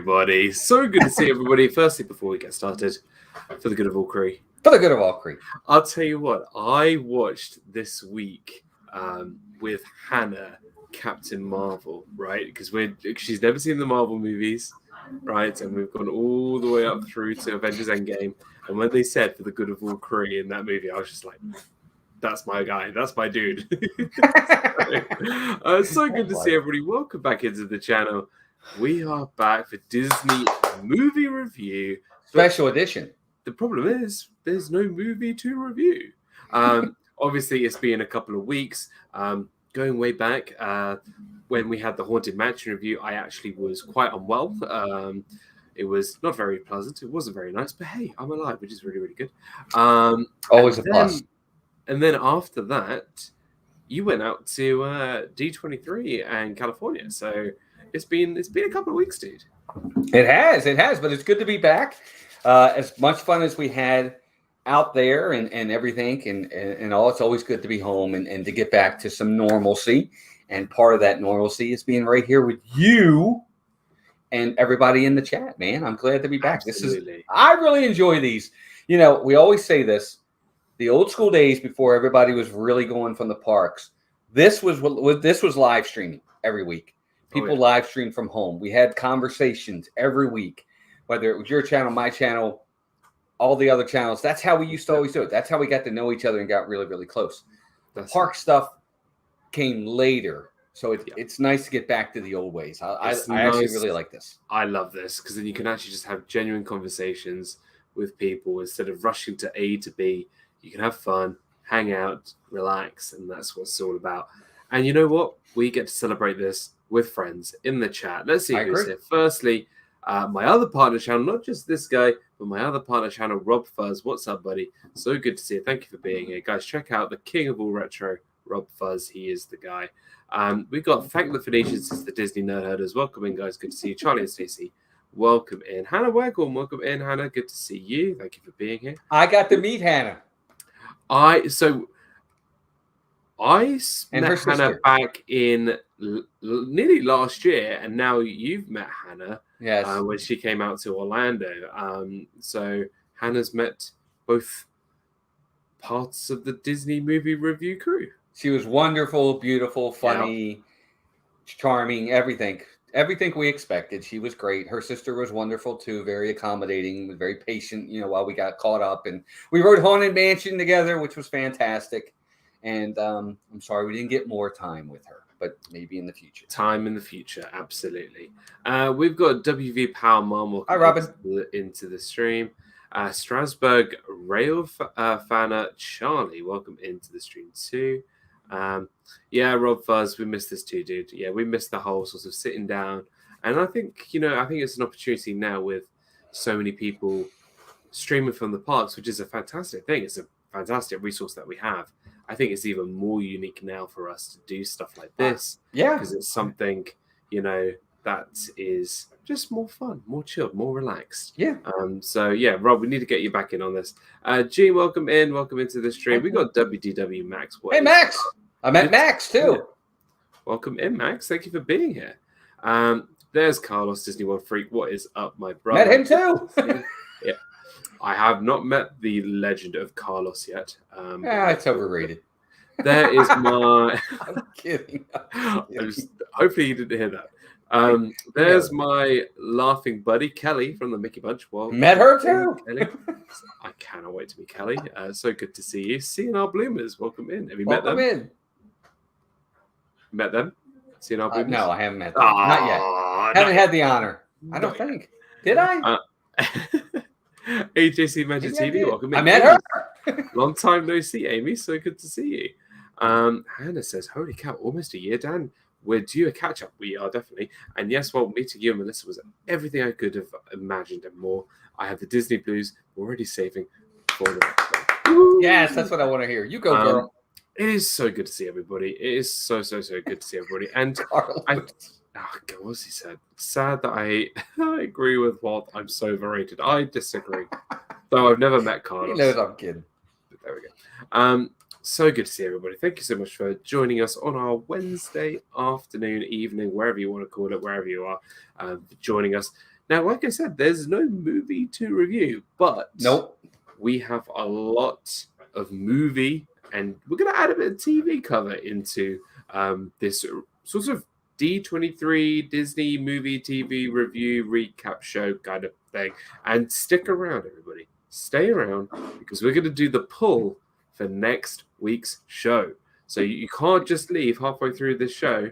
everybody. So good to see everybody. Firstly, before we get started, for the good of all crew. For the good of all crew. I'll tell you what, I watched this week with Hannah, Captain Marvel, right? Because she's never seen the Marvel movies, right? And we've gone all the way up through to Avengers Endgame. And when they said for the good of all crew in that movie, I was just like, that's my guy. That's my dude. So good to see everybody. Welcome back into the channel. We are back for Disney movie review. Special edition. The problem is there's no movie to review. Obviously, it's been a couple of weeks. Going way back, when we had the Haunted Mansion review, I actually was quite unwell. It was not very pleasant. It wasn't very nice. But hey, I'm alive, which is really, really good. Always a plus. And then after that, you went out to D23 and California. So it's been a couple of weeks, dude. It has, but it's good to be back. As much fun as we had out there and everything and all, it's always good to be home and to get back to some normalcy. And part of that normalcy is being right here with you and everybody in the chat, man. I'm glad to be back. Absolutely. I really enjoy these. You know, we always say this. The old school days before everybody was really going from the parks. This was live streaming every week. People live stream from home. We had conversations every week, whether it was your channel, my channel, all the other channels. That's how we used to always do it. That's how we got to know each other and got really, really close. The park stuff came later. So it's nice to get back to the old ways. I actually really like this. I love this because then you can actually just have genuine conversations with people instead of rushing to A to B. You can have fun, hang out, relax, and that's what it's all about. And you know what? We get to celebrate this with friends in the chat. Let's see who's here. Firstly, my other partner channel, not just this guy, but my other partner channel, RobFuz. What's up, buddy? So good to see you. Thank you for being here. Guys, check out the king of all retro, RobFuz. He is the guy. We've got Thank the Phoenicians, the Disney Nerd Herders. Welcome in, guys. Good to see you. Charlie and Stacey, welcome in. Hannah Wegel, welcome in, Hannah. Good to see you. Thank you for being here. I got to meet Hannah. I met Hannah back in nearly last year, and now you've met Hannah. Yes, when she came out to Orlando. So Hannah's met both parts of the Disney movie review crew. She was wonderful, beautiful, funny, charming, everything we expected. She was great. Her sister was wonderful too, very accommodating, very patient, you know, while we got caught up. And we rode Haunted Mansion together, which was fantastic. And I'm sorry we didn't get more time with her, but maybe in the future. Time in the future, absolutely. We've got WV Power Mom. Hi, Robin. Into the stream. Strasbourg Rail Fanner Charlie, welcome into the stream too. RobFuz, we missed this too, dude. Yeah, we missed the whole sort of sitting down. And I think it's an opportunity now with so many people streaming from the parks, which is a fantastic thing. It's a fantastic resource that we have. I think it's even more unique now for us to do stuff like this. Because it's something, that is just more fun, more chilled, more relaxed. Rob, we need to get you back in on this. G, welcome in. Welcome into the stream. We got WDW Max. Hey, Max. I met Max, too. Yeah. Welcome in, Max. Thank you for being here. There's Carlos, Disney World Freak. What is up, my brother? Met him, too. Yeah. I have not met the legend of Carlos yet. It's overrated. There is my... I'm kidding. Hopefully you didn't hear that. There's my laughing buddy, Kelly, from the Mickey Bunch. Well, met her too. Kelly. I cannot wait to meet Kelly. So good to see you. CNR Bloomers, welcome in. Have you met them? Welcome in. Met them? CNR Bloomers? No, I haven't met them. Not yet. Haven't had the honor. I don't think. Did I? AJC Magic TV, welcome in. I met her. Long time no see, Amy. So good to see you. Hannah says, holy cow, almost a year, Dan. We're due a catch-up. We are definitely. And yes, well, meeting you and Melissa was everything I could have imagined and more. I have the Disney blues already saving for the next one. Yes, that's what I want to hear. You go, girl. It is so good to see everybody. It is so good to see everybody. And what's he said? Sad that I agree with Walt. I'm so overrated. I disagree. Though I've never met Carlos. He knows I'm kidding. But there we go. So good to see everybody. Thank you so much for joining us on our Wednesday afternoon, evening, wherever you want to call it, wherever you are, joining us. Now, like I said, there's no movie to review, but Nope. we have a lot of movie, and we're going to add a bit of TV cover into this sort of D23 Disney movie TV review recap show kind of thing. And stick around, everybody. Stay around, because we're going to do the pull for next week's show. So you can't just leave halfway through this show,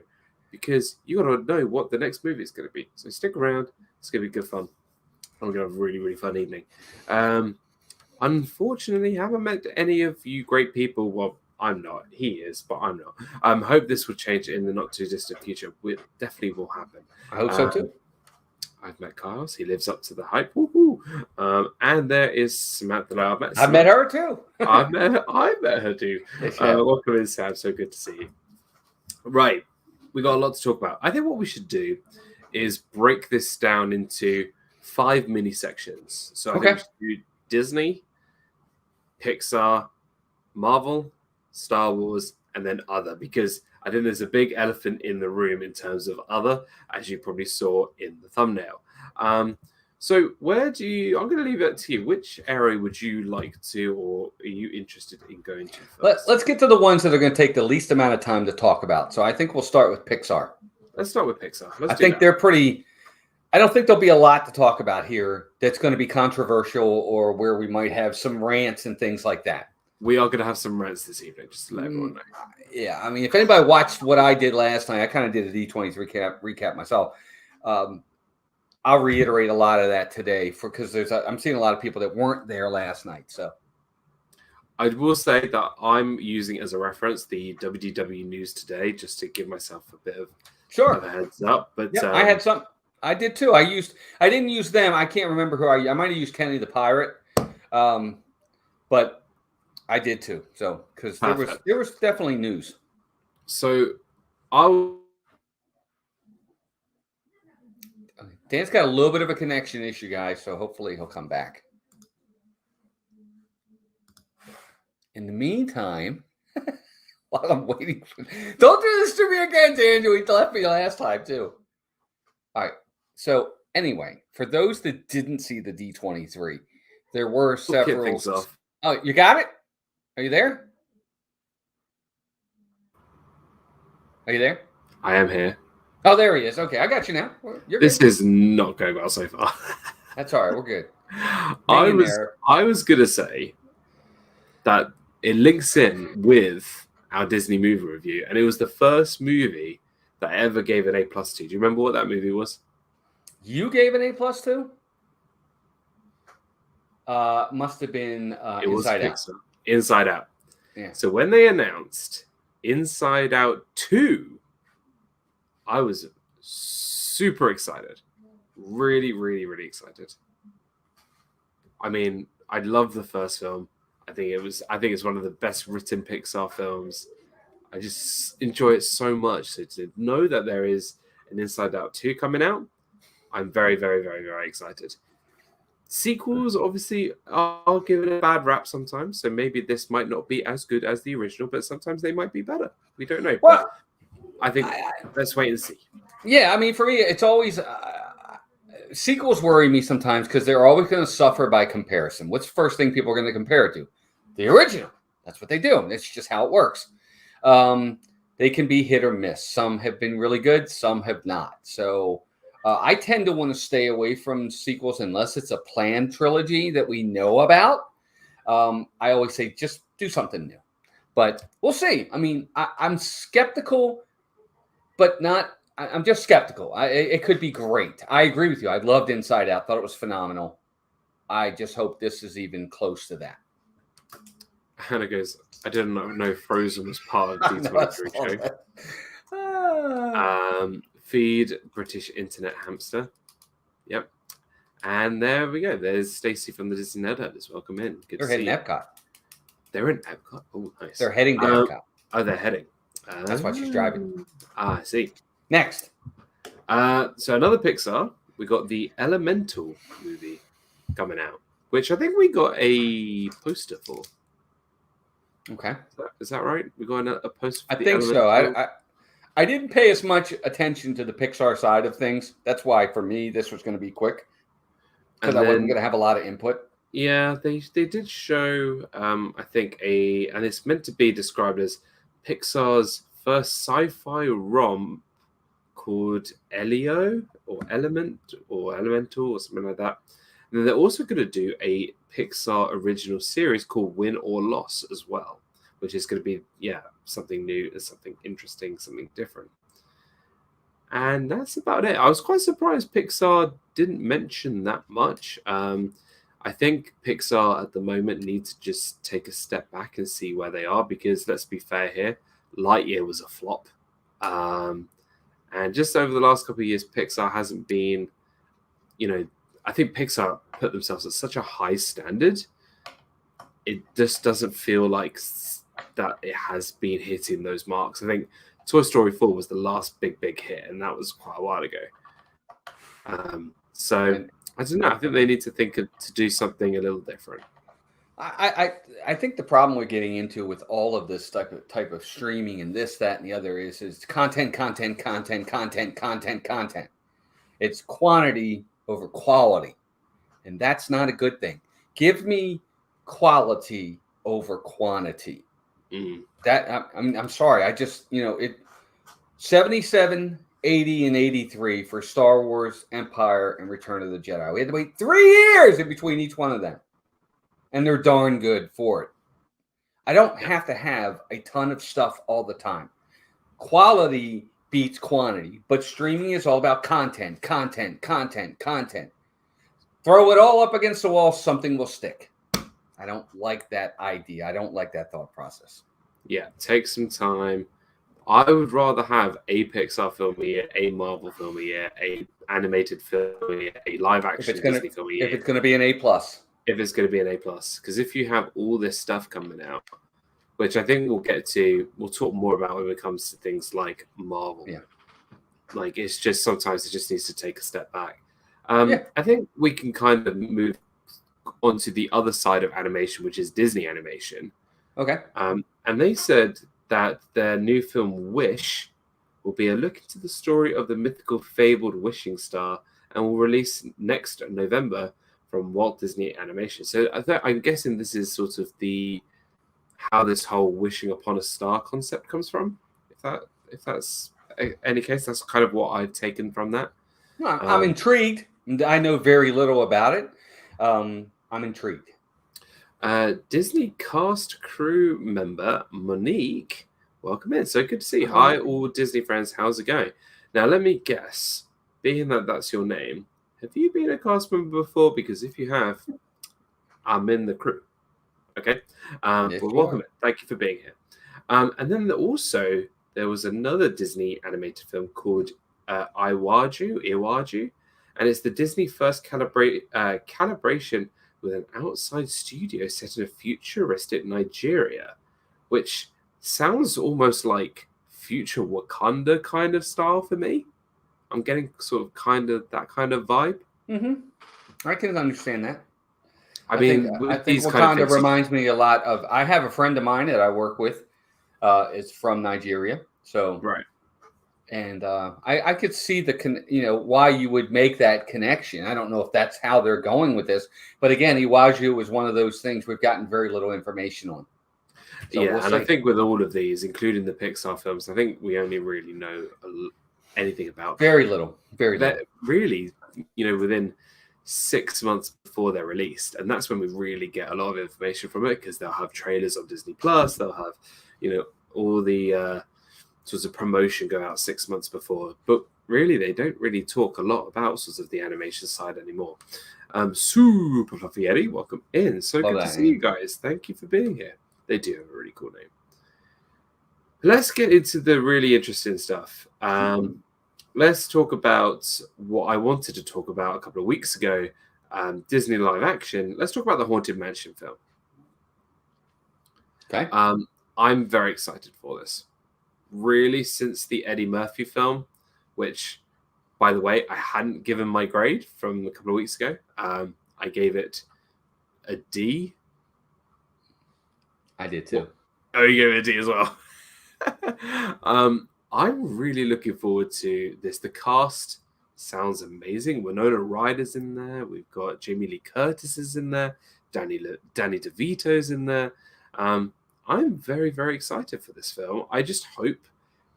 because you got to know what the next movie is going to be. So stick around. It's going to be good fun. I'm going to have a really, really fun evening. Unfortunately, I haven't met any of you great people. Well, I'm not. He is, but I'm not. Hope this will change in the not too distant future. It definitely will happen. I hope so too. I've met Kyle. He lives up to the hype. Woo-hoo. And there is Samantha. I've met her too. I've met her too. Yes, welcome in, Sam. So good to see you. Right. We got a lot to talk about. I think what we should do is break this down into 5 mini sections. So I think we should do Disney, Pixar, Marvel, Star Wars, and then other, because I think there's a big elephant in the room in terms of other, as you probably saw in the thumbnail. So I'm going to leave it to you. Which area would you like to, or are you interested in going to first? Let's get to the ones that are going to take the least amount of time to talk about. So I think we'll start with Pixar. Let's start with Pixar. I think they're pretty... I don't think there'll be a lot to talk about here that's going to be controversial or where we might have some rants and things like that. We are going to have some rants this evening, just to let everyone know. Yeah, I mean, if anybody watched what I did last night, I kind of did a D23 recap myself. I'll reiterate a lot of that today because I'm seeing a lot of people that weren't there last night. So I will say that I'm using as a reference the WDW News Today just to give myself a bit of a heads up. But yeah, I had some. I did too. I didn't use them. I can't remember who I might have used Kenny the Pirate, but I did too. So because there was definitely news. So Dan's got a little bit of a connection issue, guys. So hopefully he'll come back. In the meantime, while I'm waiting, don't do this to me again, Daniel. He left me last time too. All right. So anyway, for those that didn't see the D23, there were several. Things off. Oh, you got it? Are you there? Are you there? I am here. Oh, there he is. Okay, I got you now. This is not going well so far. That's all right. We're good. I was gonna say that it links in with our Disney movie review, and it was the first movie that I ever gave an A+ to. Do you remember what that movie was? You gave an A+ to? Must have been Inside Out. Inside Out. Yeah. So when they announced Inside Out 2, I was super excited. Really, really, really excited. I mean, I love the first film. I think it's one of the best written Pixar films. I just enjoy it so much. So to know that there is an Inside Out 2 coming out, I'm very, very, very, very excited. Sequels, obviously, I'll give it a bad rap sometimes. So maybe this might not be as good as the original, but sometimes they might be better. We don't know. Well, but I think let's wait and see. Yeah, I mean, for me, it's always sequels worry me sometimes because they're always going to suffer by comparison. What's the first thing people are going to compare it to? The original. That's what they do. It's just how it works. They can be hit or miss. Some have been really good. Some have not. So I tend to want to stay away from sequels unless it's a planned trilogy that we know about. I always say just do something new. But we'll see. I mean, I'm skeptical, but not – I'm just skeptical. It could be great. I agree with you. I loved Inside Out. Thought it was phenomenal. I just hope this is even close to that. Hannah goes, I didn't know Frozen was part of the D23 show. Feed British Internet Hamster. Yep. And there we go. There's Stacey from the Disney Nerdheaders. Welcome in. Good They're to see heading you. Epcot. They're in Epcot. Oh, nice. They're heading to Epcot. Oh, they're heading. That's why she's driving. I see. Next. So another Pixar. We got the Elemental movie coming out, which I think we got a poster for. Okay. Is that right? We got a poster for I think so. I didn't pay as much attention to the Pixar side of things. That's why for me this was going to be quick because And I wasn't then going to have a lot of input. yeah, they did show I think and it's meant to be described as Pixar's first sci-fi rom called Elio or Element or Elemental or something like that. And then they're also going to do a Pixar original series called Win or Loss as well, which is going to be something new, something interesting, something different. And that's about it. I was quite surprised Pixar didn't mention that much. I think Pixar at the moment needs to just take a step back and see where they are because let's be fair here, Lightyear was a flop. And just over the last couple of years, Pixar hasn't been, I think Pixar put themselves at such a high standard. It just doesn't feel like that it has been hitting those marks. I think Toy Story 4 was the last big hit, and that was quite a while ago. So I don't know. I think they need to think to do something a little different. I think the problem we're getting into with all of this type of streaming and this, that, and the other is content. It's quantity over quality, and that's not a good thing. Give me quality over quantity. That I'm sorry. I just 77, 80, and 83 for Star Wars, Empire, and Return of the Jedi. We had to wait 3 years in between each one of them. And they're darn good for it. I don't have to have a ton of stuff all the time. Quality beats quantity, but streaming is all about content. Throw it all up against the wall, something will stick. I don't like that idea. I don't like that thought process. Yeah, take some time. I would rather have a Pixar film a year, a Marvel film a year, a animated film a year, a live action Disney film a year. If it's going to be an A+. If it's going to be an A+. Because if you have all this stuff coming out, which I think we'll talk more about when it comes to things like Marvel. Yeah. Like, it's just sometimes it just needs to take a step back. I think we can kind of move onto the other side of animation, which is Disney animation. Okay. And they said that their new film Wish will be a look into the story of the mythical fabled wishing star and will release next November from Walt Disney Animation. So I'm guessing this is sort of how this whole wishing upon a star concept comes from. If that's any case, that's kind of what I've taken from that. Well, I'm intrigued. I know very little about it. I'm intrigued. Disney cast crew member Monique, welcome in. So good to see you. Hi, all Disney friends. How's it going? Now, let me guess. Being that that's your name, have you been a cast member before? Because if you have, I'm in the crew. Okay. Well, welcome in. Thank you for being here. And then also, there was another Disney animated film called Iwaju, and it's the Disney first calibration with an outside studio set in a futuristic Nigeria, which sounds almost like future Wakanda kind of style for me. I'm getting sort of that kind of vibe. Mm-hmm. I can understand that. I think Wakanda reminds me a lot of. I have a friend of mine that I work with. Is from Nigeria, so right. And I could see why you would make that connection. I don't know if that's how they're going with this, but again, Iwaju was one of those things we've gotten very little information on. So we'll see. I think with all of these, including the Pixar films, I think we only really know anything about very little. Really, within 6 months before they're released, and that's when we really get a lot of information from it because they'll have trailers on Disney Plus. They'll have, all the sorts of promotion go out 6 months before, but really they don't really talk a lot about sort of the animation side anymore. Super Fluffy Eddie, welcome in. So good to see you guys. Thank you for being here. They do have a really cool name. Let's get into the really interesting stuff. Let's talk about what I wanted to talk about a couple of weeks ago, Disney live action. Let's talk about the Haunted Mansion film. Okay. I'm very excited for this. Really, since the Eddie Murphy film, which, by the way, I hadn't given my grade from a couple of weeks ago. I gave it a D. I did too. Oh, you gave it a D as well. I'm really looking forward to this. The cast sounds amazing. Winona Ryder's in there. We've got Jamie Lee Curtis is in there. Danny DeVito's in there. I'm very, very excited for this film. I just hope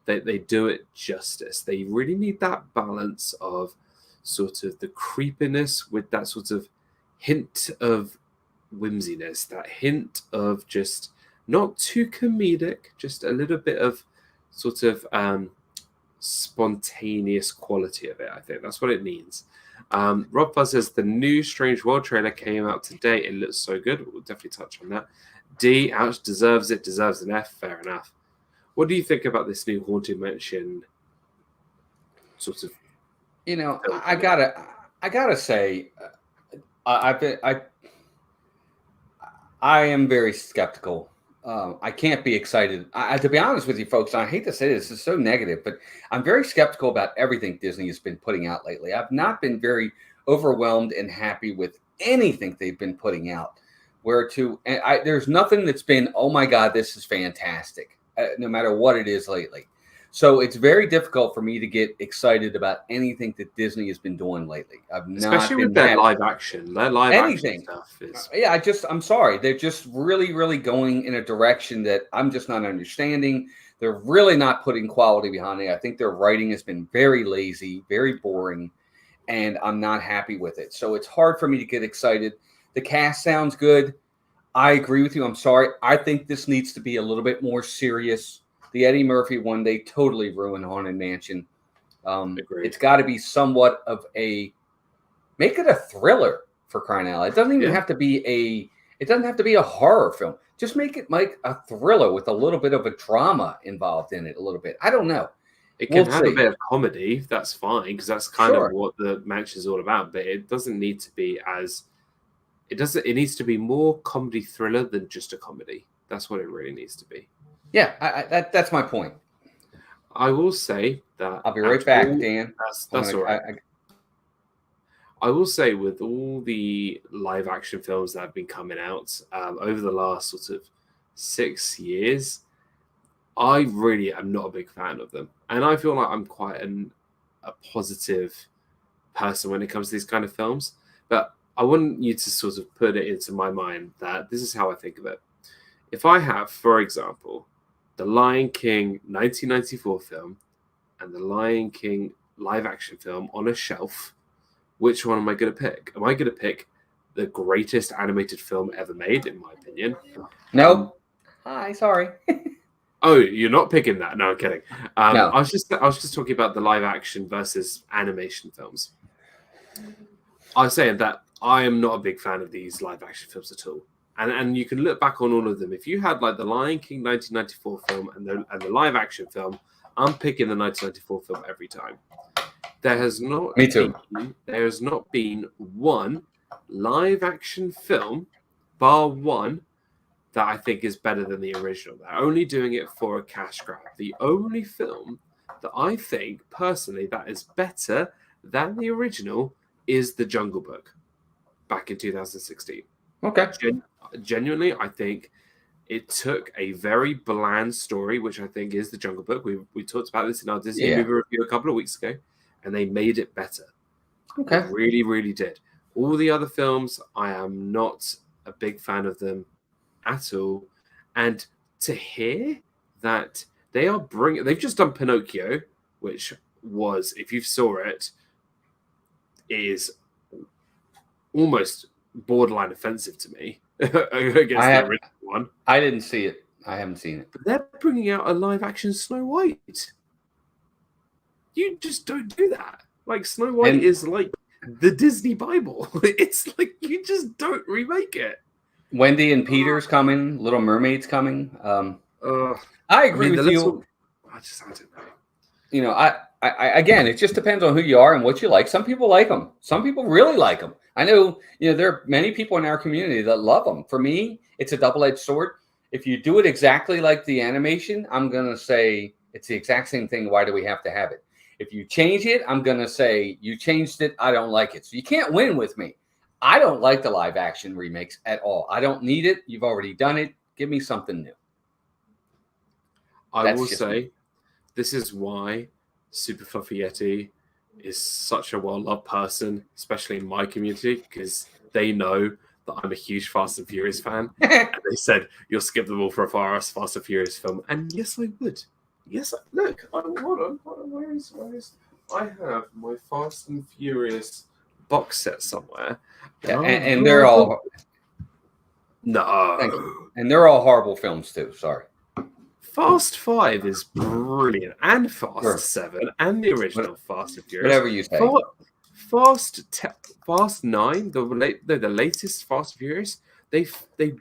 that they do it justice. They really need that balance of sort of the creepiness with that sort of hint of whimsiness, that hint of just not too comedic, just a little bit of sort of spontaneous quality of it. I think that's what it needs. RobFuz says the new Strange World trailer came out today. It looks so good. We'll definitely touch on that. D, ouch, deserves it, deserves an F. Fair enough. What do you think about this new Haunted Mansion sort of? You know, I gotta say, I am very skeptical. I can't be excited. To be honest with you, folks, I hate to say this is so negative, but I'm very skeptical about everything Disney has been putting out lately. I've not been very overwhelmed and happy with anything they've been putting out. There's nothing that's been, oh my God, this is fantastic, no matter what it is lately. So it's very difficult for me to get excited about anything that Disney has been doing lately. Especially with their live action. Their live action stuff is... Yeah, I'm sorry. They're just really, really going in a direction that I'm just not understanding. They're really not putting quality behind it. I think their writing has been very lazy, very boring, and I'm not happy with it. So it's hard for me to get excited. The cast sounds good. I agree with you. I'm sorry. I think this needs to be a little bit more serious. The Eddie Murphy one, they totally ruined Haunted Mansion. It's got to be somewhat of make it a thriller, for crying out loud. It doesn't even have to be a horror film. Just make it like a thriller with a little bit of a drama involved in it a little bit. I don't know. It can have a bit of comedy. That's fine, because that's kind of what the mansion is all about. But it doesn't need to be it needs to be more comedy thriller than just a comedy. That's what it really needs to be. Yeah, that's my point. I will say that I'll be right back, Dan. That's all right. I will say, with all the live action films that have been coming out over the last sort of 6 years, I really am not a big fan of them. And I feel like I'm quite a positive person when it comes to these kind of films. But I want you to sort of put it into my mind that this is how I think of it. If I have, for example, the Lion King 1994 film and the Lion King live action film on a shelf, which one am I going to pick? Am I going to pick the greatest animated film ever made, in my opinion? No. Hi, sorry. Oh, you're not picking that? No, I'm kidding. No. I was just talking about the live action versus animation films. I was saying that I am not a big fan of these live action films at all. And you can look back on all of them. If you had like the Lion King 1994 film and the live action film, I'm picking the 1994 film every time. There has not been one live action film, bar one, that I think is better than the original. They're only doing it for a cash grab. The only film that I think personally that is better than the original is The Jungle Book back in 2016. Okay. Genuinely, I think it took a very bland story, which I think is The Jungle Book. We talked about this in our Disney movie review a couple of weeks ago, and they made it better. Okay. They really, really did. All the other films, I am not a big fan of them at all. And to hear that they've just done Pinocchio, which was, if you saw it, is almost borderline offensive to me against the original one. I didn't see it. I haven't seen it. But they're bringing out a live action Snow White. You just don't do that. Like, Snow White is like the Disney Bible. It's like you just don't remake it. Wendy and Peter's coming. Little Mermaid's coming. I agree with you. I don't know. You know, I again, it just depends on who you are and what you like. Some people like them. Some people really like them. I know, there are many people in our community that love them. For me, it's a double-edged sword. If you do it exactly like the animation, I'm going to say it's the exact same thing. Why do we have to have it? If you change it, I'm going to say you changed it. I don't like it. So you can't win with me. I don't like the live action remakes at all. I don't need it. You've already done it. Give me something new. I will say this is why Super Fluffy Yeti is such a well-loved person, especially in my community, because they know that I'm a huge Fast and Furious fan. And they said, you'll skip them all for a Fast and Furious film. And yes, I would. Yes, look, hold on. Where is I have my Fast and Furious box set somewhere. Yeah, and they're all... No. And they're all horrible films, too. Sorry. Fast 5 is brilliant, and Fast 7, and the original Fast and Furious. Whatever you say. Fast 9, the latest Fast and Furious, they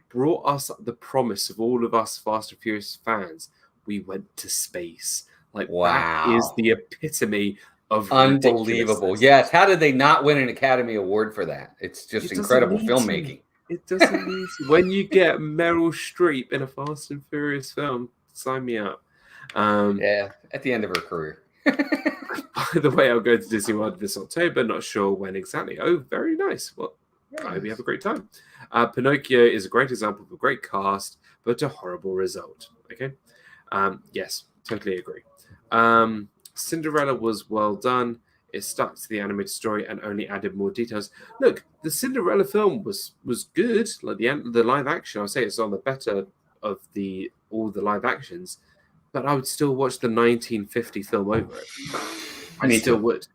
brought us the promise of all of us Fast and Furious fans. We went to space. Like, wow. That is the epitome of unbelievable. Yes. How did they not win an Academy Award for that? It's just incredible filmmaking. It doesn't need to. When you get Meryl Streep in a Fast and Furious film, sign me up. Yeah, at the end of her career. By the way, I'll go to Disney World this October. Not sure when exactly. Oh, very nice. Well, I hope you have a great time. Pinocchio is a great example of a great cast, but a horrible result. Okay. Yes, totally agree. Cinderella was well done. It stuck to the animated story and only added more details. Look, the Cinderella film was good. Like the live action, I'll say it's on the better of all the live actions, but I would still watch the 1950 film over it. I still would.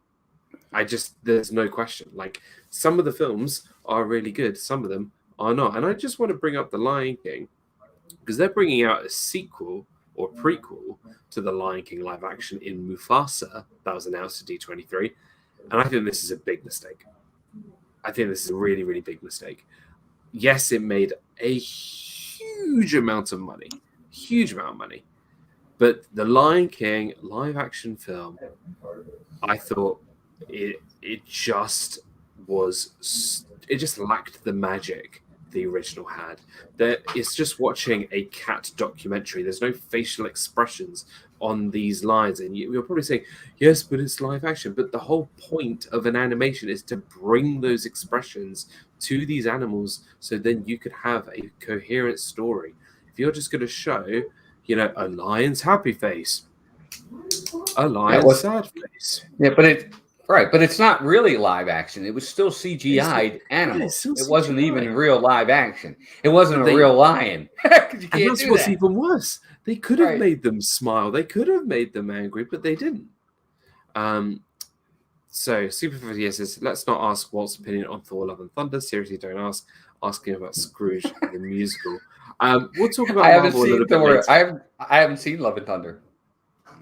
There's no question. Like, some of the films are really good, some of them are not. And I just want to bring up The Lion King, because they're bringing out a sequel or prequel to the Lion King live action in Mufasa that was announced at D23. And I think this is a big mistake. I think this is a really, really big mistake. Yes, it made a huge amount of money. But the Lion King live action film, I thought it just lacked the magic the original had. It's just watching a cat documentary. There's no facial expressions on these lines, and you're probably saying, yes, but it's live action. But the whole point of an animation is to bring those expressions to these animals, so then you could have a coherent story. If you're just going to show, a lion's happy face, a lion's sad face, but it's not really live action. It was still CGI'd animals. It wasn't even real live action. It wasn't a real lion. And that's what's even worse. They could have made them smile. They could have made them angry, but they didn't. So Super 50 says, let's not ask Walt's opinion on Thor: Love and Thunder. Seriously, don't ask. Ask him about Scrooge the musical. We'll talk about Marvel a little bit later. I haven't seen Love and Thunder.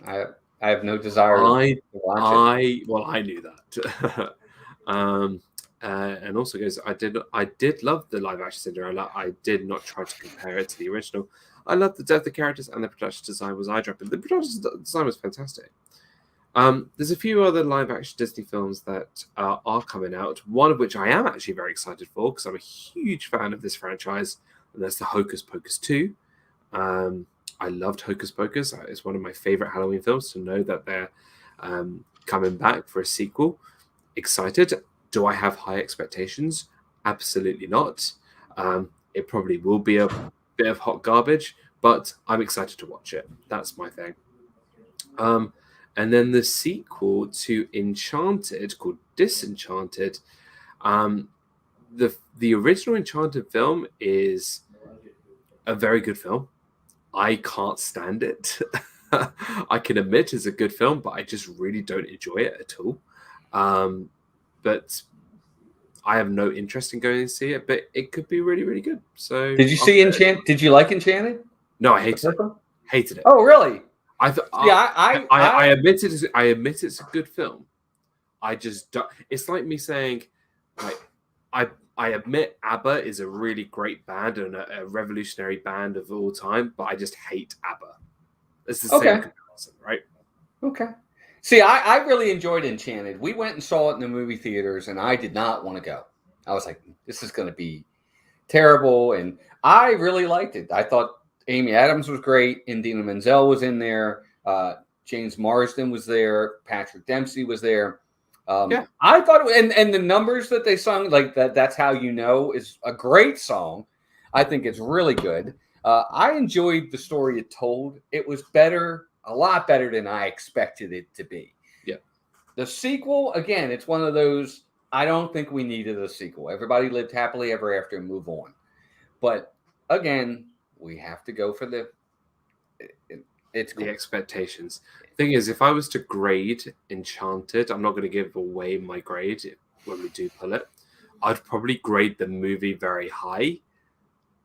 I have no desire to watch it. I knew that. And also goes, I did love the live action Cinderella. I did not try to compare it to the original. I loved the depth of characters, and the production design was eye-dropping. The production design was fantastic. There's a few other live action Disney films that are coming out, one of which I am actually very excited for, because I'm a huge fan of this franchise, and that's the Hocus Pocus 2. I loved Hocus Pocus. It's one of my favorite Halloween films. To know that they're coming back for a sequel, excited. Do I have high expectations? Absolutely not. It probably will be a bit of hot garbage, but I'm excited to watch it. That's my thing. And then the sequel to Enchanted, called Disenchanted. The original Enchanted film is a very good film. I can't stand it. I can admit it's a good film, but I just really don't enjoy it at all. But I have no interest in going to see it, but it could be really, really good. So, did you see Enchanted? Did you like Enchanted? No, I hated it. Hated it. Oh, really? I admit it. I admit it's a good film. I just don't. It's like me saying, like, I admit ABBA is a really great band and a revolutionary band of all time, but I just hate ABBA. It's the same comparison, right? Okay. See, I really enjoyed Enchanted. We went and saw it in the movie theaters, and I did not want to go. I was like, this is going to be terrible, and I really liked it. I thought Amy Adams was great. Indina Menzel was in there. James Marsden was there. Patrick Dempsey was there. I thought, and the numbers that they sung, like That's How You Know, is a great song. I think it's really good. I enjoyed the story it told. It was better a lot better than I expected it to be. Yeah. The sequel, again, it's one of those, I don't think we needed a sequel. Everybody lived happily ever after and move on. But again, we have to go for it's cool. The expectations. Thing is, if I was to grade Enchanted, I'm not going to give away my grade when we do pull it. I'd probably grade the movie very high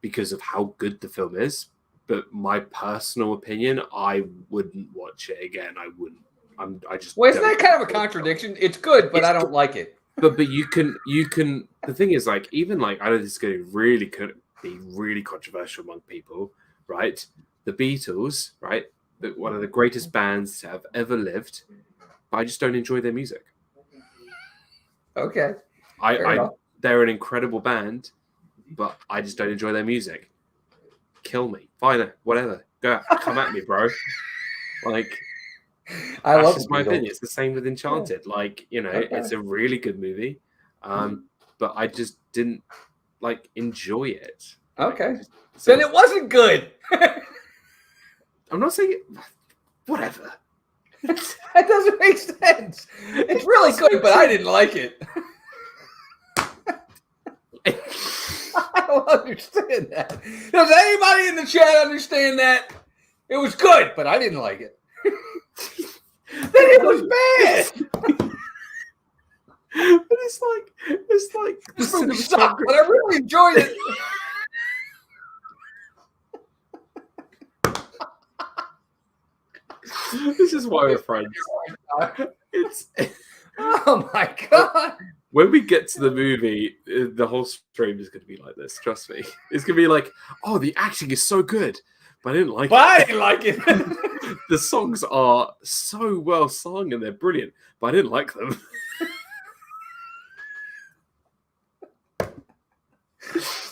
because of how good the film is. But my personal opinion, I wouldn't watch it again. I wouldn't. I just. Well, isn't that kind of a contradiction? It's good, but I don't like it. But you can. The thing is, like, even like, I know this is going to could be really controversial among people, right? The Beatles, right? One of the greatest bands to have ever lived, but I just don't enjoy their music. Okay. They're an incredible band, but I just don't enjoy their music. Kill me. Fine, whatever. Come at me, bro. Like, that's just my opinion. It's the same with Enchanted. Yeah. Like, it's a really good movie, but I just didn't enjoy it. Okay. Then it wasn't good. I'm not saying whatever. That doesn't make sense. It's really good, but I didn't like it. I don't understand that. Does anybody in the chat understand that? It was good, but I didn't like it. Then it was bad. But it's like this movie sucked, but I really enjoyed it. This is why we're friends. Oh my god! When we get to the movie, the whole stream is going to be like this. Trust me, it's going to be like, "Oh, the acting is so good," but I didn't like it. I didn't like it. The songs are so well sung and they're brilliant, but I didn't like them.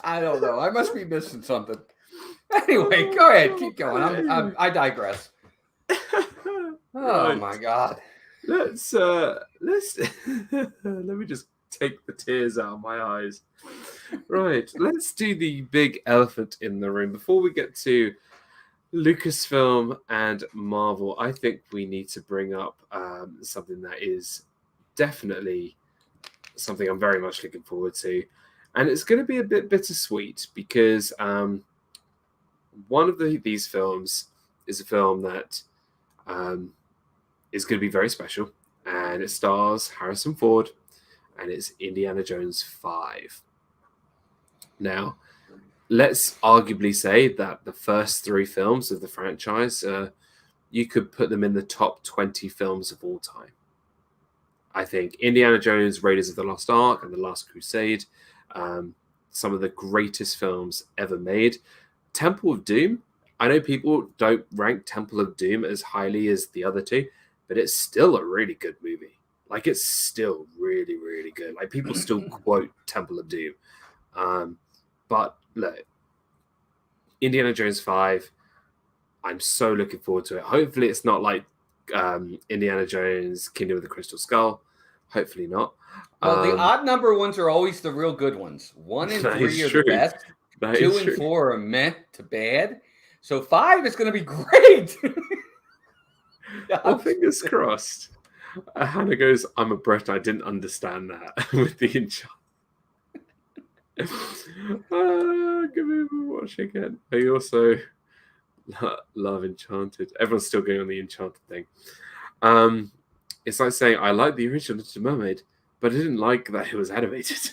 I don't know. I must be missing something. Anyway, go ahead. Keep going. I digress. Oh my god. Let's let me just take the tears out of my eyes. Right, let's do the big elephant in the room before we get to Lucasfilm and Marvel. I think we need to bring up something that is definitely something I'm very much looking forward to, and it's going to be a bit bittersweet because one of these films is a film that is going to be very special, and it stars Harrison Ford, and it's Indiana Jones 5. Now, let's arguably say that the first 3 films of the franchise, you could put them in the top 20 films of all time. I think Indiana Jones, Raiders of the Lost Ark, and The Last Crusade, some of the greatest films ever made. Temple of Doom, I know people don't rank Temple of Doom as highly as the other 2, but it's still a really good movie. Like, it's still really, really good. Like, people still quote Temple of Doom. But look, Indiana Jones 5, I'm so looking forward to it. Hopefully it's not like Indiana Jones, Kingdom of the Crystal Skull. Hopefully not. Well, the odd number ones are always the real good ones. 1 and 3 are the best. 2 and 4 are meant to bad. So 5 is going to be great. Well, fingers crossed. Hannah goes, I'm a Brit. I didn't understand that with the Enchanted. Give me a watch again. I also love Enchanted. Everyone's still going on the Enchanted thing. It's like saying, I like the original Little Mermaid, but I didn't like that it was animated.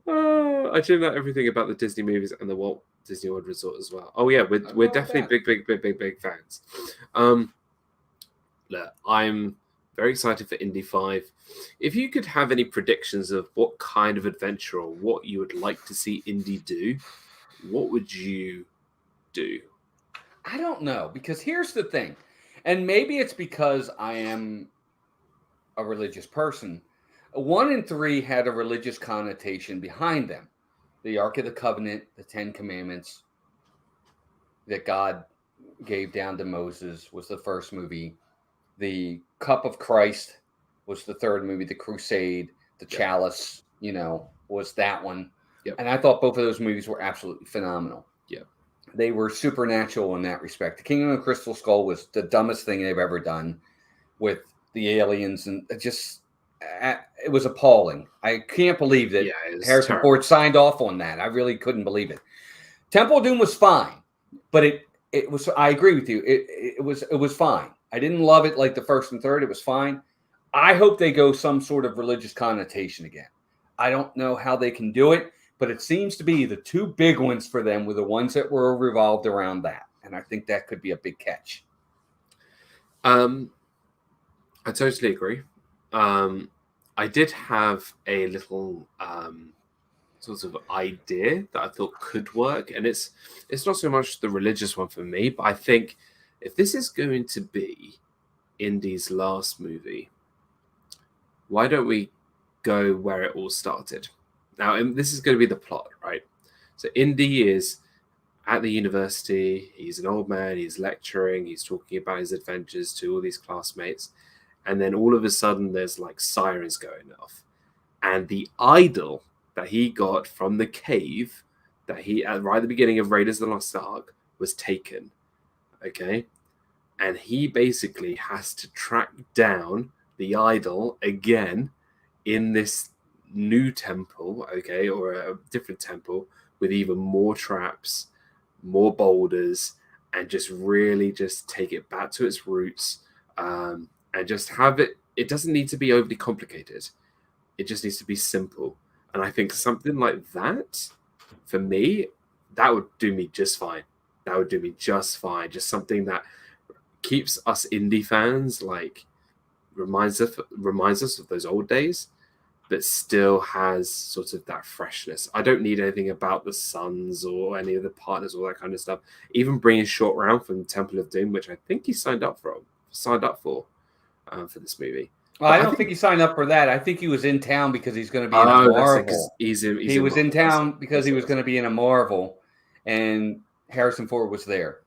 I tuned out everything about the Disney movies and the Walt Disney World Resort as well. Oh yeah, we're definitely big fans. Look, I'm very excited for Indy 5. If you could have any predictions of what kind of adventure or what you would like to see Indy do, what would you do? I don't know, because here's the thing, and maybe it's because I am a religious person. 1 and 3 had a religious connotation behind them. The Ark of the Covenant, the 10 Commandments that God gave down to Moses was the first movie. The Cup of Christ was the third movie. The Crusade, the Chalice, was that one. Yep. And I thought both of those movies were absolutely phenomenal. Yeah. they were supernatural in that respect. The Kingdom of the Crystal Skull was the dumbest thing they've ever done with the aliens, and it was appalling. I can't believe that it's Harrison terrible. Ford signed off on that. I really couldn't believe it. Temple of Doom was fine, but it was. I agree with you. It was fine. I didn't love it like the first and third. It was fine. I hope they go some sort of religious connotation again. I don't know how they can do it, but it seems to be the two big ones for them were the ones that were revolved around that, and I think that could be a big catch. I totally agree. I did have a little sort of idea that I thought could work, and it's not so much the religious one for me, but I think if this is going to be Indy's last movie, why don't we go where it all started? Now, and this is going to be the plot, right? So Indy is at the university. He's an old man. He's lecturing. He's talking about his adventures to all these classmates. And then all of a sudden, there's like sirens going off. And the idol that he got from the cave that he, right at the beginning of Raiders of the Lost Ark, was taken. Okay? And he basically has to track down the idol again in this new temple, okay, or a different temple with even more traps, more boulders, and just really just take it back to its roots, and just have it. It doesn't need to be overly complicated. It just needs to be simple. And I think something like that, for me, that would do me just fine. That would do me just fine. Just something that keeps us indie fans, like reminds us of those old days, but still has sort of that freshness. I don't need anything about the sons or any of the partners, all that kind of stuff. Even bringing Short Round from Temple of Doom, which I think he signed up for this movie. Well, I don't think he signed up for that. I think he was in town because he's going to be in a Marvel. He was in town because he was going to be in a Marvel, and Harrison Ford was there.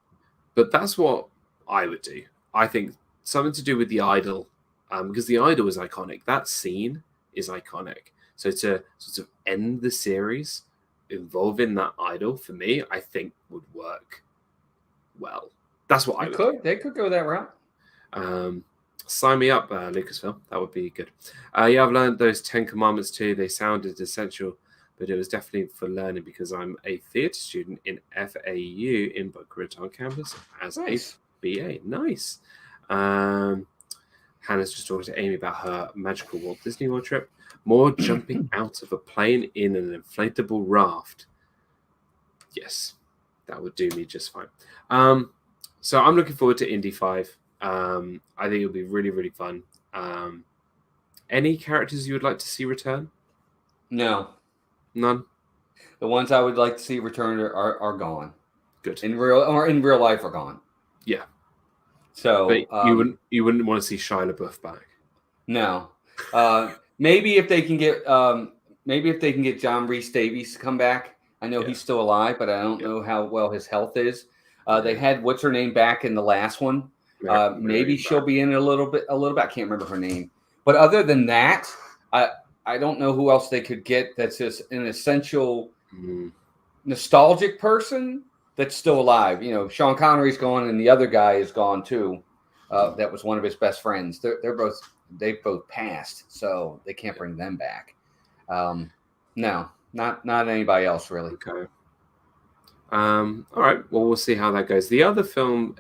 But that's what I would do. I think something to do with the idol, because the idol is iconic. That scene is iconic. So to sort of end the series involving that idol, for me, I think would work well. That's what I would do. They could go that route. Sign me up, Lucasfilm. That would be good. Yeah, I've learned those 10 commandments too. They sounded essential, but it was definitely for learning because I'm a theatre student in FAU in Boca Raton campus as a BA. Nice. Hannah's just talking to Amy about her magical Walt Disney World trip. More jumping out of a plane in an inflatable raft. Yes, that would do me just fine. So I'm looking forward to Indy 5. I think it'll be really, really fun. Any characters you would like to see return? No. None? The ones I would like to see return are gone. Good. In real life are gone. Yeah. So but you wouldn't want to see Shia LaBeouf back. No. Maybe if they can get John Rhys Davies to come back. I know he's still alive, but I don't know how well his health is. They had what's her name back in the last one. Maybe she'll be in a little bit. I can't remember her name. But other than that, I don't know who else they could get that's just an essential nostalgic person that's still alive. You know, Sean Connery's gone and the other guy is gone too. That was one of his best friends. They've both passed, so they can't bring them back. No, not anybody else really. Okay. All right. Well, we'll see how that goes. The other film,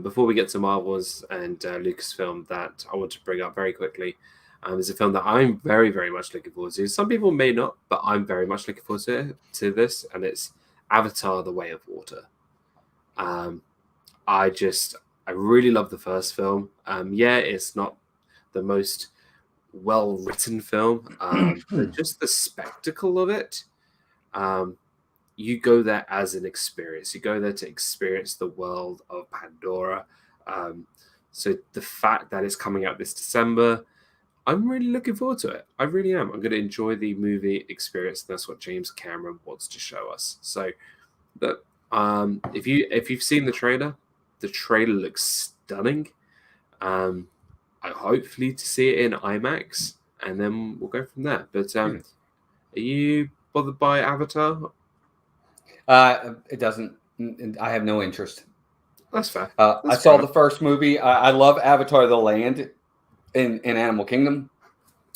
before we get to Marvels and Lucasfilm, that I want to bring up very quickly, is a film that I'm very, very much looking forward to. Some people may not, but I'm very much looking forward to this, and it's Avatar: The Way of Water. I really love the first film. It's not the most well-written film, but just the spectacle of it. You go there as an experience. You go there to experience the world of Pandora. So the fact that it's coming out this December, I'm really looking forward to it. I really am. I'm going to enjoy the movie experience. That's what James Cameron wants to show us. So, but if you've seen the trailer looks stunning. I hopefully to see it in IMAX, and then we'll go from there. But are you bothered by Avatar? It doesn't I have no interest. That's fair. I That's saw fair the enough. first movie. I love Avatar: The Land in Animal Kingdom.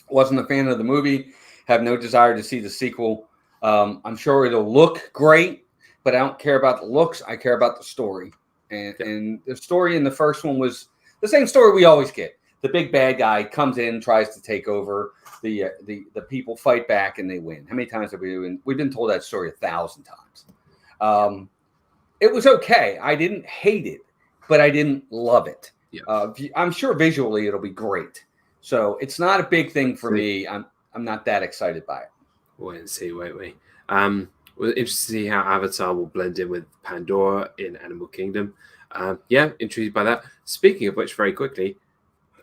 Wasn't a fan of the movie. Have no desire to see the sequel. I'm sure it'll look great, but I don't care about the looks. I care about the story. And the story in the first one was the same story we always get. The big bad guy comes in, tries to take over. The people fight back and they win. How many times have we've been told that story 1,000 times? It was okay. I didn't hate it, but I didn't love it. Yeah. I'm sure visually it'll be great. So it's not a big thing for See. me. I'm not that excited by it. Wait and see, won't we? We're interested to see how Avatar will blend in with Pandora in Animal Kingdom. Yeah, intrigued by that. Speaking of which, very quickly,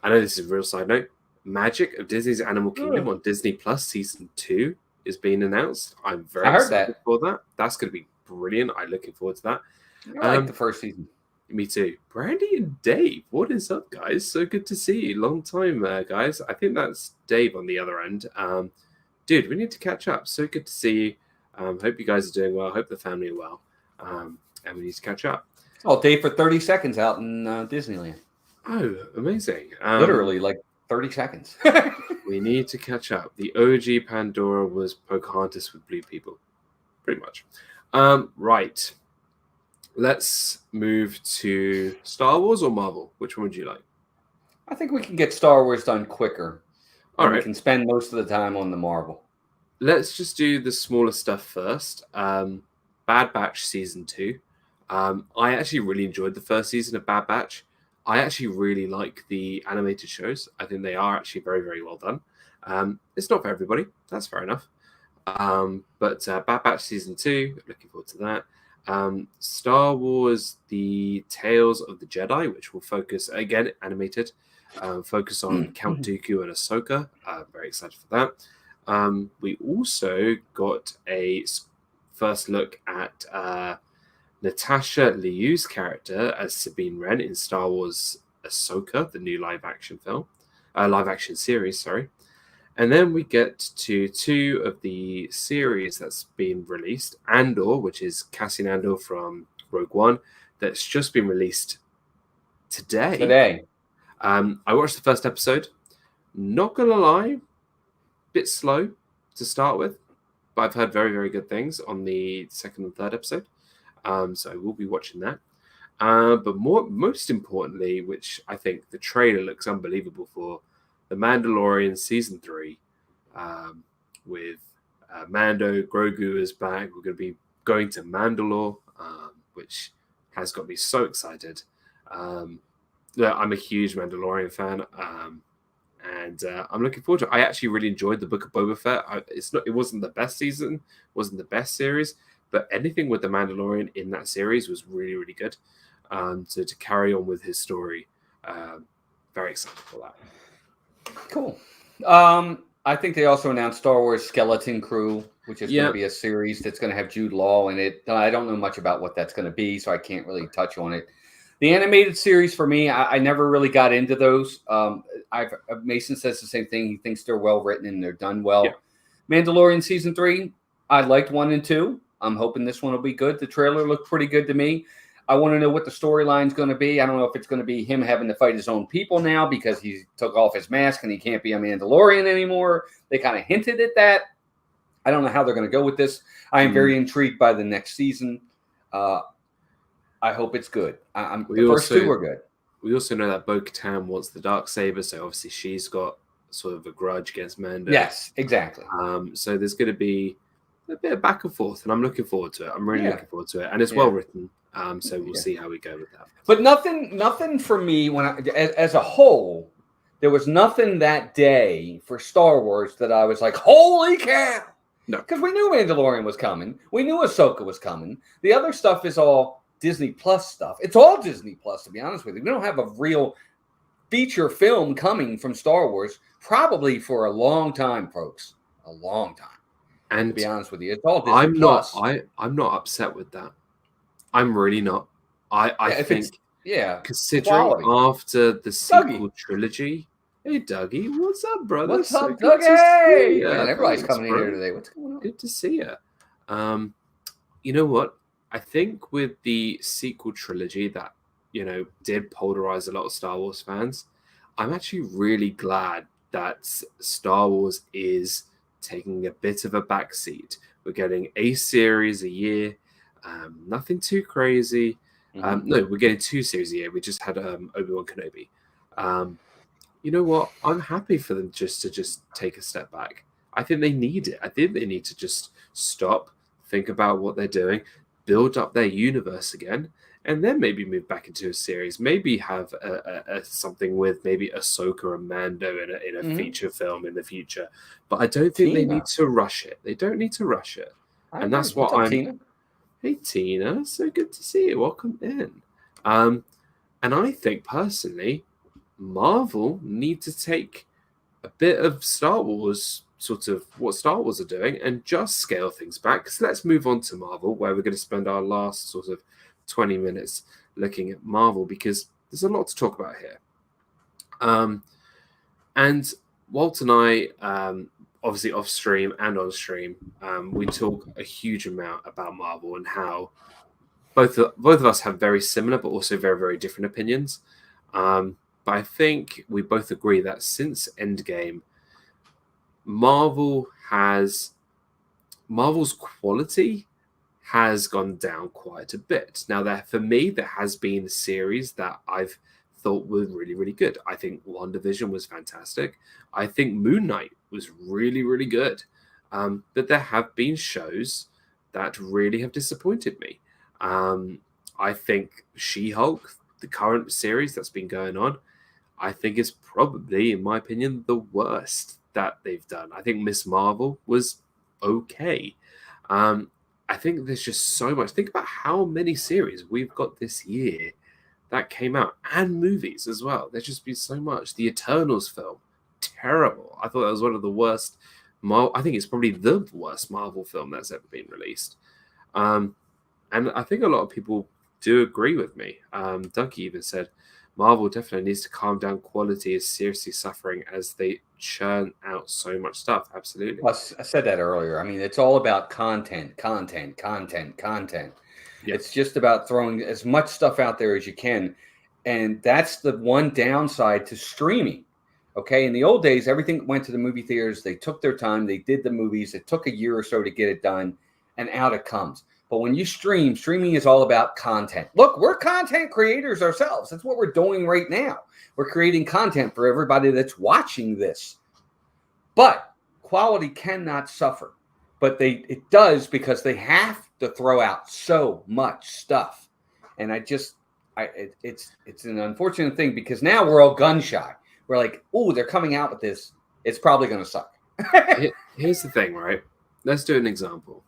I know this is a real side note. Magic of Disney's Animal Kingdom on Disney Plus Season 2 is being announced. I'm very excited for that. That's going to be brilliant. I'm looking forward to that. I like the first season. Me too. Brandy and Dave, what is up, guys? So good to see you. Long time, guys. I think that's Dave on the other end. Dude, we need to catch up. So good to see you. Hope you guys are doing well. Hope the family are well. And we need to catch up. Oh, Dave for 30 seconds out in Disneyland. Oh, amazing. Literally like 30 seconds. We need to catch up. The OG Pandora was Pocahontas with blue people. Pretty much. Right. Let's move to Star Wars or Marvel. Which one would you like? I think we can get Star Wars done quicker. All right. We can spend most of the time on the Marvel. Let's just do the smaller stuff first. Bad Batch Season 2. I actually really enjoyed the first season of Bad Batch. I actually really like the animated shows. I think they are actually very, very well done. It's not for everybody. That's fair enough. But Bad Batch Season 2, looking forward to that. Star Wars The Tales of the Jedi, which will focus, again, animated, focus on Count Dooku and Ahsoka. Very excited for that. We also got a first look at Natasha Liu's character as Sabine Wren in Star Wars Ahsoka, the new live action series, sorry. And then we get to 2 of the series that's been released. Andor, which is Cassian Andor from Rogue One, that's just been released today. I watched the first episode. Not going to lie, bit slow to start with, but I've heard very, very good things on the second and third episode. So I will be watching that. But most importantly, which I think the trailer looks unbelievable for, The Mandalorian Season 3, with Mando, Grogu is back. We're going to be going to Mandalore, which has got me so excited. I'm a huge Mandalorian fan, and I'm looking forward to it. I actually really enjoyed the Book of Boba Fett. It wasn't the best season, wasn't the best series, but anything with the Mandalorian in that series was really, really good. So to carry on with his story, very excited for that. Cool. I think they also announced Star Wars Skeleton Crew, which is going to be a series that's going to have Jude Law in it. I don't know much about what that's going to be, so I can't really touch on it. The animated series for me, I never really got into those. Mason says the same thing. He thinks they're well written and they're done well. Yeah. Mandalorian Season 3, I liked 1 and 2. I'm hoping this one will be good. The trailer looked pretty good to me. I want to know what the storyline's going to be. I don't know if it's going to be him having to fight his own people now because he took off his mask and he can't be a Mandalorian anymore. They kind of hinted at that. I don't know how they're going to go with this. I am very intrigued by the next season. I hope it's good. The first 2 were good. We also know that Bo-Katan wants the Darksaber, so obviously she's got sort of a grudge against Mando. Yes, exactly. So there's going to be a bit of back and forth, and I'm looking forward to it. I'm really looking forward to it, and it's well written. So we'll see how we go with that. But nothing for me as a whole. There was nothing that day for Star Wars that I was like, "Holy cow!" No, because we knew Mandalorian was coming. We knew Ahsoka was coming. The other stuff is all Disney Plus stuff. It's all Disney Plus, to be honest with you. We don't have a real feature film coming from Star Wars probably for a long time, folks. A long time. And to be honest with you, it's all Disney Plus. I'm not upset with that. I'm really not. I think considering after the sequel trilogy. Hey Dougie, what's up, brother? What's up, Dougie? Man, everybody's coming in here today. What's going on? Good to see you. You know what? I think with the sequel trilogy that, did polarize a lot of Star Wars fans, I'm actually really glad that Star Wars is taking a bit of a backseat. We're getting a series a year, nothing too crazy. No, we're getting 2 series a year. We just had Obi-Wan Kenobi. You know what? I'm happy for them just to take a step back. I think they need it. I think they need to just stop, think about what they're doing, build up their universe again, and then maybe move back into a series. Maybe have a something with maybe Ahsoka and Mando in a feature film in the future. But I don't think they need Tina. to rush it. They don't need to rush it, I and agree. that's What's what up, I'm. Tina? Hey Tina, so good to see you. Welcome in. Um, and I think personally, Marvel need to take a bit of Star Wars, sort of what Star Wars are doing, and just scale things back. So let's move on to Marvel, where we're going to spend our last sort of 20 minutes looking at Marvel, because there's a lot to talk about here. And Walt and I, obviously off stream and on stream, we talk a huge amount about Marvel and how both of us have very similar but also very, very different opinions. But I think we both agree that since Endgame, Marvel's quality has gone down quite a bit. Now, for me, there has been a series that I've thought were really, really good. I think WandaVision was fantastic. I think Moon Knight was really, really good. But there have been shows that really have disappointed me. I think She-Hulk, the current series that's been going on, I think is probably, in my opinion, the worst that they've done. I think Miss Marvel was okay. I think there's just so much. Think about how many series we've got this year that came out, and movies as well. There's just been so much. The Eternals film, terrible. I thought that was one of the worst. I think it's probably the worst Marvel film that's ever been released. And I think a lot of people do agree with me. Doug even said Marvel definitely needs to calm down. Quality is seriously suffering as they churn out so much stuff. Absolutely. Well, I said that earlier. I mean, it's all about content, content, content, content. Yeah. It's just about throwing as much stuff out there as you can. And that's the one downside to streaming. Okay. In the old days, everything went to the movie theaters. They took their time. They did the movies. It took a year or so to get it done, and out it comes. But when you streaming is all about content. Look, we're content creators ourselves. That's what we're doing right now. We're creating content for everybody that's watching this. But quality cannot suffer. But it does, because they have to throw out so much stuff. And it's an unfortunate thing, because now we're all gun shy. We're like, oh, they're coming out with this. It's probably going to suck. Here's the thing, right? Let's do an example.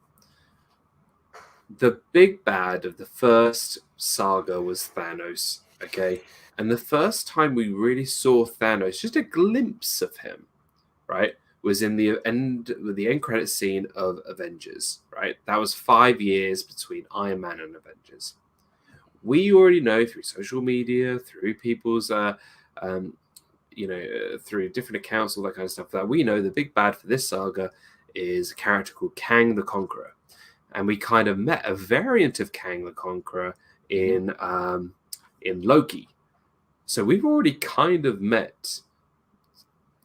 The big bad of the first saga was Thanos, okay? And the first time we really saw Thanos, just a glimpse of him, right, was in the end credit scene of Avengers, right? That was 5 years between Iron Man and Avengers. We already know through social media, through people's, through different accounts, all that kind of stuff, that we know the big bad for this saga is a character called Kang the Conqueror. And we kind of met a variant of Kang the Conqueror in Loki. So we've already kind of met,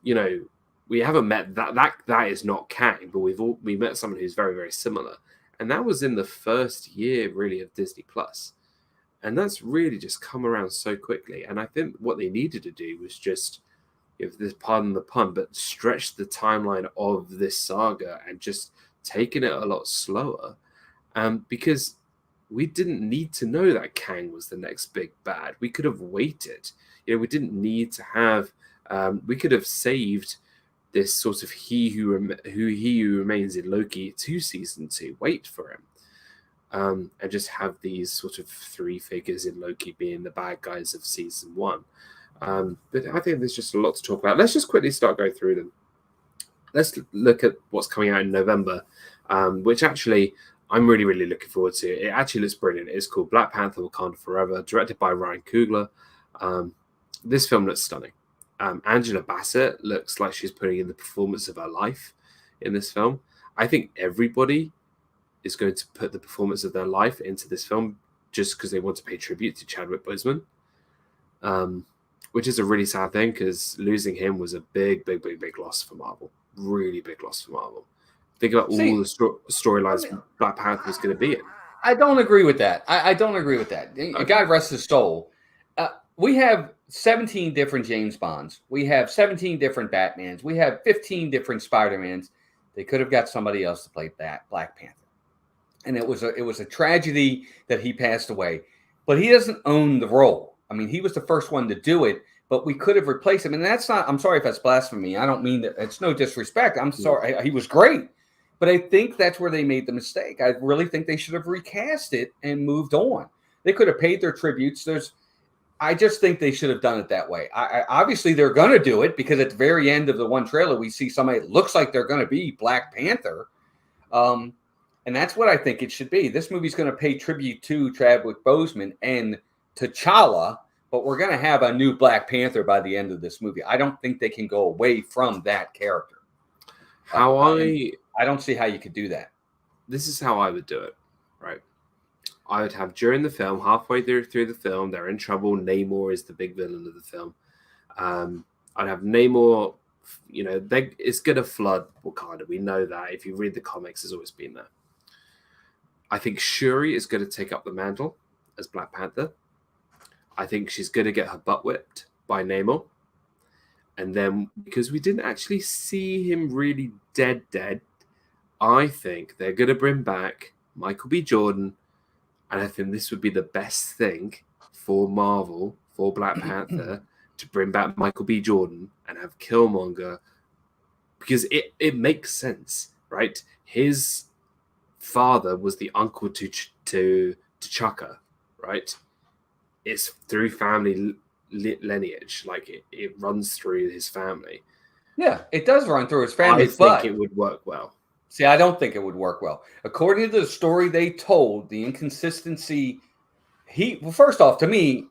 we haven't met that is not Kang, but we met someone who's very, very similar. And that was in the first year really of Disney Plus. And that's really just come around so quickly. And I think what they needed to do was just, if this, pardon the pun, but stretch the timeline of this saga and just taking it a lot slower, because we didn't need to know that Kang was the next big bad. We could have waited. We didn't need to have. We could have saved this sort of he who remains in Loki to season 2. Wait for him, and just have these sort of 3 figures in Loki being the bad guys of season 1. But I think there's just a lot to talk about. Let's just quickly start going through them. Let's look at what's coming out in November, which actually I'm really, really looking forward to. It actually looks brilliant. It's called Black Panther: Wakanda Forever, directed by Ryan Coogler. This film looks stunning. Angela Bassett looks like she's putting in the performance of her life in this film. I think everybody is going to put the performance of their life into this film just because they want to pay tribute to Chadwick Boseman, which is a really sad thing because losing him was a big loss for Marvel. Really big loss for Marvel. Think about all the storylines Black Panther was going to be in. I don't agree with that. I don't agree with that. Okay. God rest his soul. We have 17 different James Bonds. We have 17 different Batmans. We have 15 different Spider-Mans. They could have got somebody else to play Black Panther. And it was a tragedy that he passed away. But he doesn't own the role. I mean, he was the first one to do it, but we could have replaced him. And that's not, I'm sorry if that's blasphemy. I don't mean that. It's no disrespect. I'm sorry. He was great. But I think that's where they made the mistake. I really think they should have recast it and moved on. They could have paid their tributes. I just think they should have done it that way. Obviously, they're going to do it because at the very end of the one trailer, we see somebody that looks like they're going to be Black Panther. And that's what I think it should be. This movie's going to pay tribute to Chadwick Boseman and T'Challa, but we're going to have a new Black Panther by the end of this movie. I don't think they can go away from that character. I don't see how you could do that. This is how I would do it, right? I would have during the film, halfway through the film, they're in trouble. Namor is the big villain of the film. I'd have Namor, it's going to flood Wakanda. We know that. If you read the comics, it's always been there. I think Shuri is going to take up the mantle as Black Panther. I think she's going to get her butt whipped by Namor. And then, because we didn't actually see him really dead, I think they're going to bring back Michael B. Jordan. And I think this would be the best thing for Marvel, for Black Panther, to bring back Michael B. Jordan and have Killmonger. Because it makes sense, right? His father was the uncle to T'Chaka, right? It's through family lineage. Like, it runs through his family. Yeah, it does run through his family. I think it would work well. See, I don't think it would work well. According to the story they told, the inconsistency, first off, to me,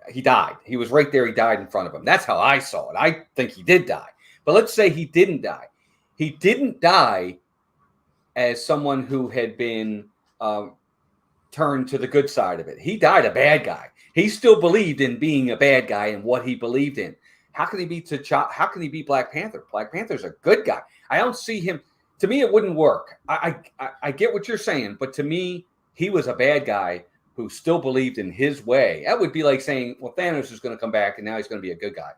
he died. He was right there. He died in front of him. That's how I saw it. I think he did die. But let's say he didn't die. He didn't die as someone who had been turned to the good side of it. He died a bad guy. He still believed in being a bad guy and what he believed in. How can he be T'Challa? How can he be Black Panther? Black Panther's a good guy. I don't see him. To me, it wouldn't work. I get what you're saying, but to me, he was a bad guy who still believed in his way. That would be like saying, well, Thanos is going to come back and now he's going to be a good guy.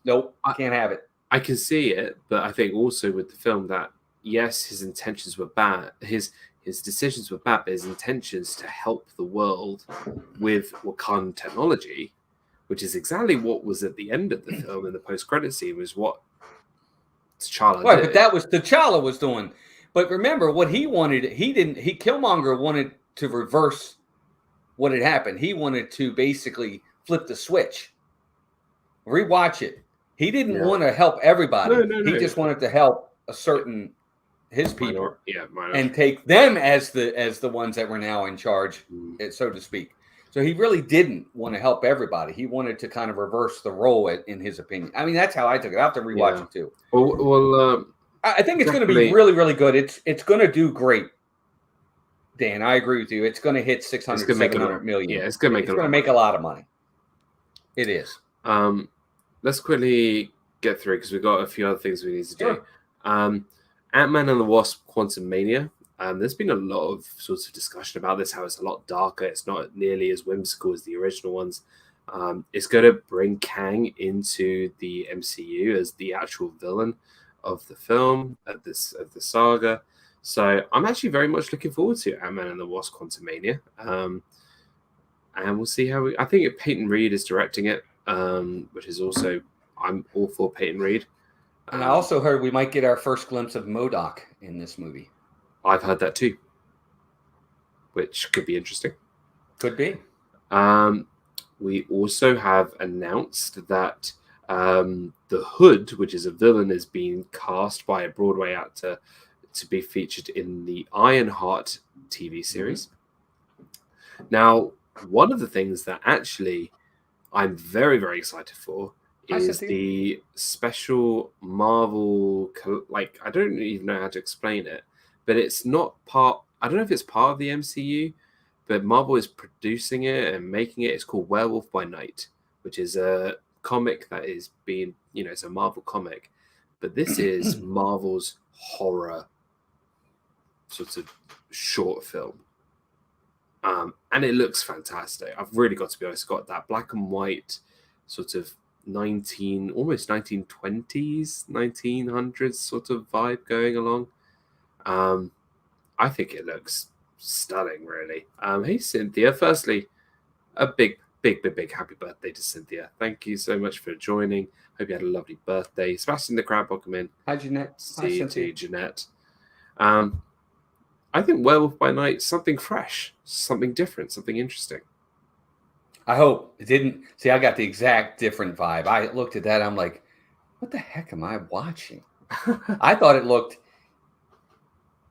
Nope, can't have it. I can see it, but I think also with the film that, yes, his intentions were bad. His decisions were bad, but his intentions to help the world with Wakandan technology, which is exactly what was at the end of the film in the post-credit scene, was what T'Challa right, did. but that was T'Challa was doing. But remember what he wanted. Killmonger wanted to reverse what had happened. He wanted to basically flip the switch. Rewatch it. He didn't want to help everybody. No. He just wanted to help his people, and take them as the ones that were now in charge, so to speak. So he really didn't want to help everybody. He wanted to kind of reverse the role, in his opinion. I mean, that's how I took it. I have to rewatch it too. Well, I think it's going to be really, really good. It's going to do great. Dan, I agree with you. It's going to hit 600, 700 million. Yeah, it's going to make a lot of money. It is. Let's quickly get through because we've got a few other things we need to do. Sure. Ant-Man and the Wasp: Quantumania. There's been a lot of sorts of discussion about this, how it's a lot darker. It's not nearly as whimsical as the original ones. It's going to bring Kang into the MCU as the actual villain of the film, of the saga. So I'm actually very much looking forward to Ant-Man and the Wasp: Quantumania. And we'll see how I think Peyton Reed is directing it, which is also, I'm all for Peyton Reed. And I also heard we might get our first glimpse of MODOK in this movie. I've heard that too, which could be interesting. Could be. We also have announced that the Hood, which is a villain, is being cast by a Broadway actor to be featured in the Ironheart TV series. Now, one of the things that actually I'm very, very excited for is the special Marvel, I don't even know how to explain it, but it's not part, I don't know if it's part of the MCU, but Marvel is producing it and making it. It's called Werewolf by Night, which is a comic that is being, it's a Marvel comic, but this is Marvel's horror sort of short film. And it looks fantastic. I've really got to be honest, it's got that black and white sort of almost 1920s, 1900s sort of vibe going along. I think it looks stunning, really. Hey, Cynthia. Firstly, a big happy birthday to Cynthia. Thank you so much for joining. Hope you had a lovely birthday. Sebastian the Crab, welcome in. Hi, Jeanette. See you too, Jeanette. I think Werewolf by Night, something fresh, something different, something interesting. I hope it didn't. See, I got the exact different vibe. I looked at that. I'm like, what the heck am I watching? I thought it looked,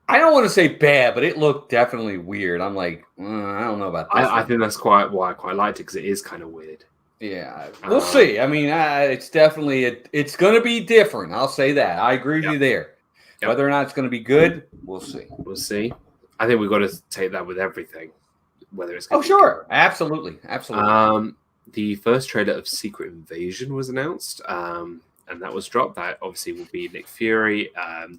I don't want to say bad, but it looked definitely weird. I'm like, I don't know about this. I think that's why I quite liked it, because it is kind of weird. Yeah, we'll see. I mean, it's definitely, it's going to be different. I'll say that. I agree with you there. Yep. Whether or not it's going to be good, we'll see. We'll see. I think we've got to take that with everything. Whether it's sure, absolutely. The first trailer of Secret Invasion was announced, and that was dropped. That obviously will be Nick Fury.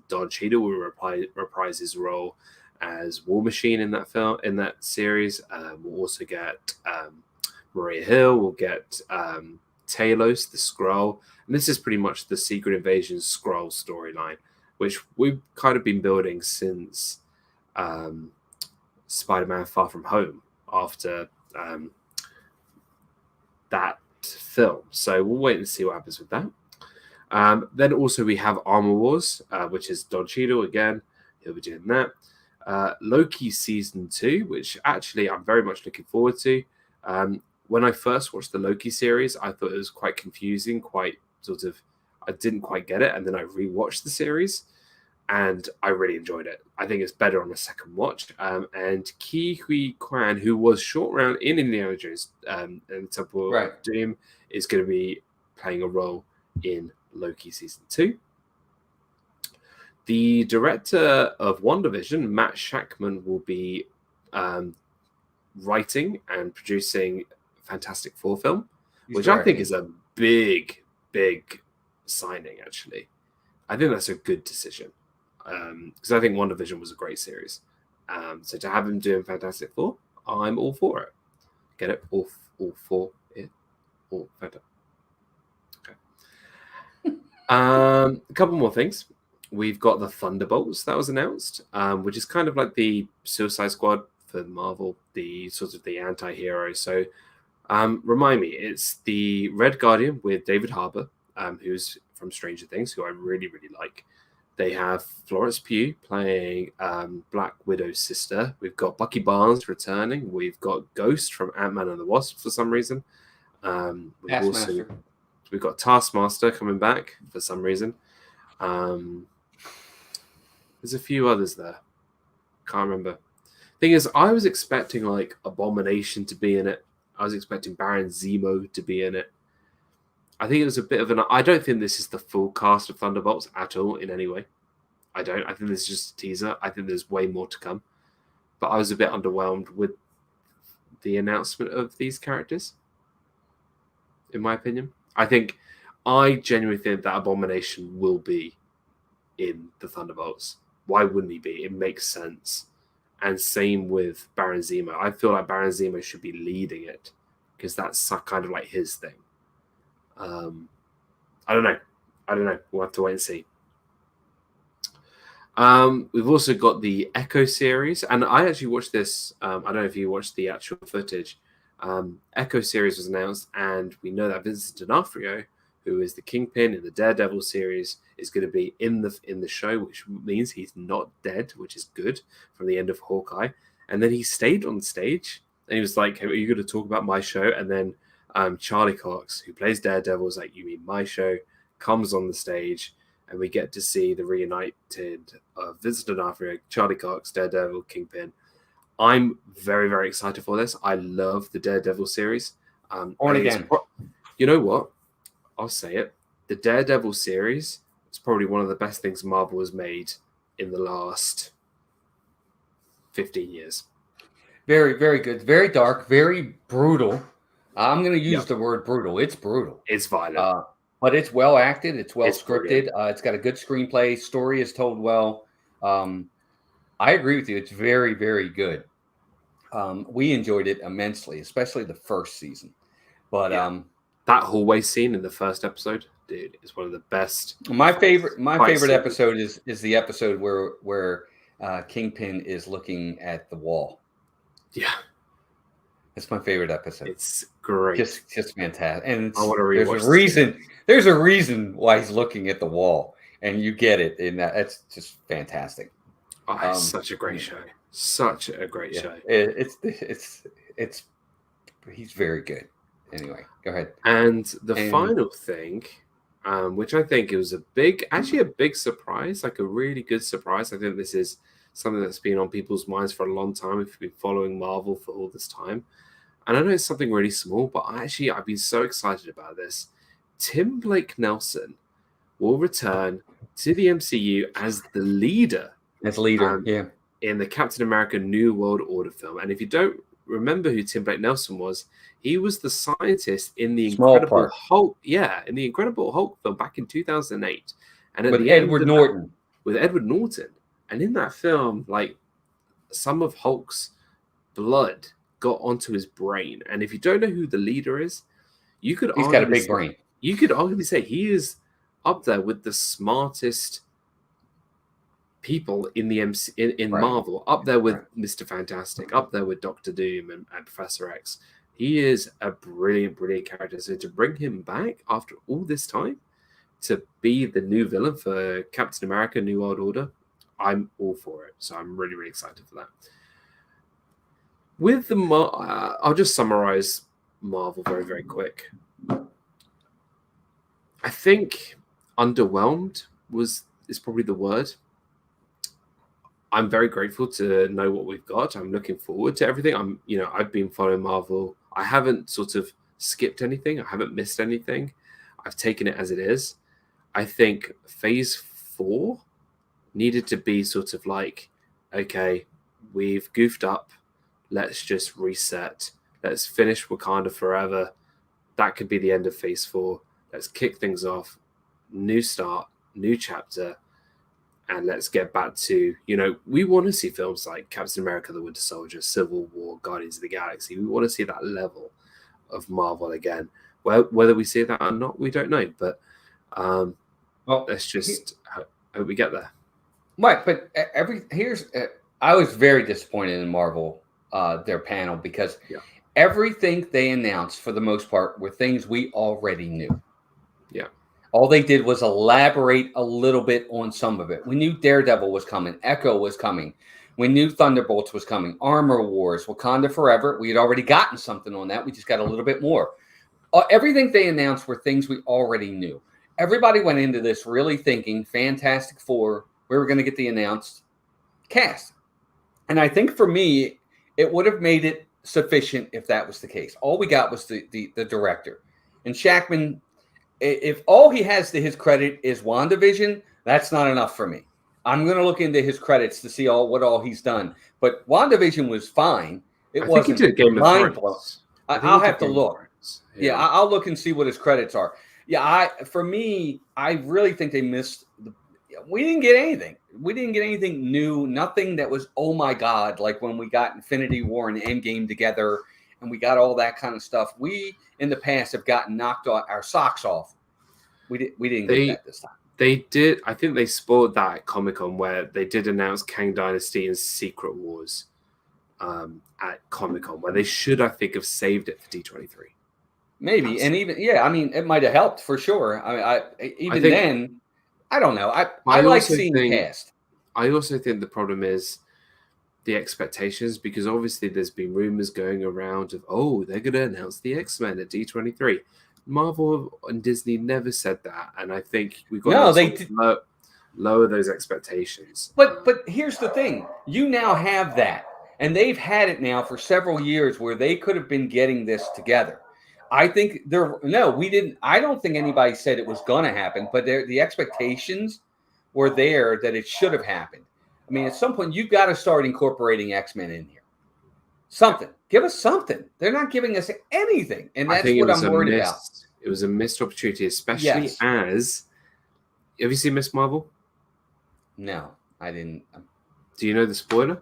Don Cheadle will reprise his role as War Machine in that film, in that series. We'll also get Maria Hill. We'll get Talos, the Skrull, and this is pretty much the Secret Invasion Skrull storyline, which we've kind of been building since Spider-Man Far From Home, after that film. So we'll wait and see what happens with that. Then also we have Armor Wars, which is Don Cheadle again. He'll be doing that. Loki Season 2, which actually I'm very much looking forward to. When I first watched the Loki series, I thought it was quite confusing, I didn't quite get it. And then I rewatched the series, and I really enjoyed it. I think it's better on a second watch. And Ke Huy Quan, who was short round in Indiana Jones and the Temple of Doom, is going to be playing a role in Loki Season 2. The director of WandaVision, Matt Shakman, will be writing and producing Fantastic Four film, which I think is a big signing, actually. I think that's a good decision. Because I think WandaVision was a great series. So to have him doing Fantastic Four, I'm all for it. Get it? All for it. All fantastic. Okay. A couple more things. We've got the Thunderbolts that was announced, which is kind of like the Suicide Squad for Marvel, the sort of the anti-hero. So remind me, it's the Red Guardian with David Harbour, who's from Stranger Things, who I really like. They have Florence Pugh playing Black Widow's sister. We've got Bucky Barnes returning. We've got Ghost from Ant-Man and the Wasp for some reason. We've got Taskmaster coming back for some reason. There's a few others there. Can't remember. Thing is, I was expecting like Abomination to be in it. I was expecting Baron Zemo to be in it. I think it was a bit of an... I don't think this is the full cast of Thunderbolts at all in any way. I don't. I think this is just a teaser. I think there's way more to come. But I was a bit underwhelmed with the announcement of these characters, in my opinion. I genuinely think that Abomination will be in the Thunderbolts. Why wouldn't he be? It makes sense. And same with Baron Zemo. I feel like Baron Zemo should be leading it, because that's kind of like his thing. I don't know. We'll have to wait and see. We've also got the Echo series, and I actually watched this. I don't know if you watched the actual footage. Echo series was announced, and we know that Vincent D'Onofrio, who is the Kingpin in the Daredevil series, is going to be in the show, which means he's not dead, which is good from the end of Hawkeye. And then he stayed on stage, and he was like, "Hey, are you going to talk about my show?" And then Charlie Cox, who plays Daredevil, is like, "You mean my show?" Comes on the stage, and we get to see the reunited Vincent D'Onofrio, Charlie Cox, Daredevil, Kingpin. I'm very, very excited for this. I love the Daredevil series. Again. You know what? I'll say it. The Daredevil series is probably one of the best things Marvel has made in the last 15 years. Very, very good. Very dark, very brutal. I'm going to use Yep. the word brutal. It's brutal. It's violent. But it's well acted. It's well It's scripted. It's got a good screenplay. Story is told well. I agree with you. It's very, very good. We enjoyed it immensely, especially the first season. But that hallway scene in the first episode, dude, is one of the best. My favorite episode is the episode where Kingpin is looking at the wall. Yeah, it's my favorite episode. It's great, just fantastic. And I want to there's a reason. There's a reason why he's looking at the wall, and you get it. And that's just fantastic. Oh, it's such a great show. Such a great show. It's he's very good. Anyway, go ahead. And the final thing, which I think it was a big surprise, like a really good surprise. I think this is something that's been on people's minds for a long time if you've been following Marvel for all this time. And I know it's something really small, but I've been so excited about this. Tim Blake Nelson will return to the MCU as the leader. In the Captain America New World Order film. And if you don't remember who Tim Blake Nelson was, he was the scientist in the Incredible Hulk. Yeah, in the Incredible Hulk film back in 2008. And with Edward Norton. With Edward Norton. And in that film, like, some of Hulk's blood got onto his brain. And if you don't know who the leader is, he's got a big brain. You could arguably say he is up there with the smartest people in the in Marvel, up there with Mr. Fantastic, up there with Doctor Doom and Professor X. He is a brilliant character. So to bring him back after all this time to be the new villain for Captain America New World Order, I'm all for it. So I'm really excited for that. With the I'll just summarize Marvel very quick. I think underwhelmed is probably the word. I'm very grateful to know what we've got. I'm looking forward to everything. I've been following Marvel. I haven't sort of skipped anything. I haven't missed anything. I've taken it as it is. I think Phase 4 needed to be sort of like, okay, we've goofed up. Let's just reset. Let's finish Wakanda Forever. That could be the end of Phase 4. Let's kick things off. New start, new chapter. And let's get back to, we want to see films like Captain America, The Winter Soldier, Civil War, Guardians of the Galaxy. We want to see that level of Marvel again. Whether we see that or not, we don't know. But let's just hope we get there. Right, but I was very disappointed in Marvel, their panel, because everything they announced, for the most part, were things we already knew. Yeah. All they did was elaborate a little bit on some of it. We knew Daredevil was coming. Echo was coming. We knew Thunderbolts was coming. Armor Wars, Wakanda Forever. We had already gotten something on that. We just got a little bit more. Everything they announced were things we already knew. Everybody went into this really thinking Fantastic Four, we were going to get the announced cast. And I think for me, it would have made it sufficient if that was the case. All we got was the director. And Shackman, if all he has to his credit is WandaVision, that's not enough for me. I'm going to look into his credits to see what all he's done. But WandaVision was fine. It wasn't mind-blowing. I'll have to look. Yeah, I'll look and see what his credits are. Yeah, for me, I really think they missed. We didn't get anything. We didn't get anything new. Nothing that was, oh my God, like when we got Infinity War and Endgame together and we got all that kind of stuff. We, in the past, have gotten knocked our socks off. We didn't get that this time. They did. I think they spoiled that at Comic-Con, where they did announce Kang Dynasty and Secret Wars at Comic-Con, where they should, I think, have saved it for D23. Maybe. And even, I mean, it might have helped for sure. I then, I don't know. I like seeing cast. I also think the problem is the expectations, because obviously there's been rumors going around of, they're going to announce the X-Men at D23. Marvel and Disney never said that, and I think we've got to lower those expectations. But here's the thing: you now have that, and they've had it now for several years where they could have been getting this together. I think we didn't. I don't think anybody said it was going to happen, but the expectations were there that it should have happened. I mean, at some point, you've got to start incorporating X-Men in here. Something. Give us something. They're not giving us anything, and that's what I'm worried about. It was a missed opportunity, especially Yes. as. Have you seen Miss Marvel? No, I didn't. Do you know the spoiler?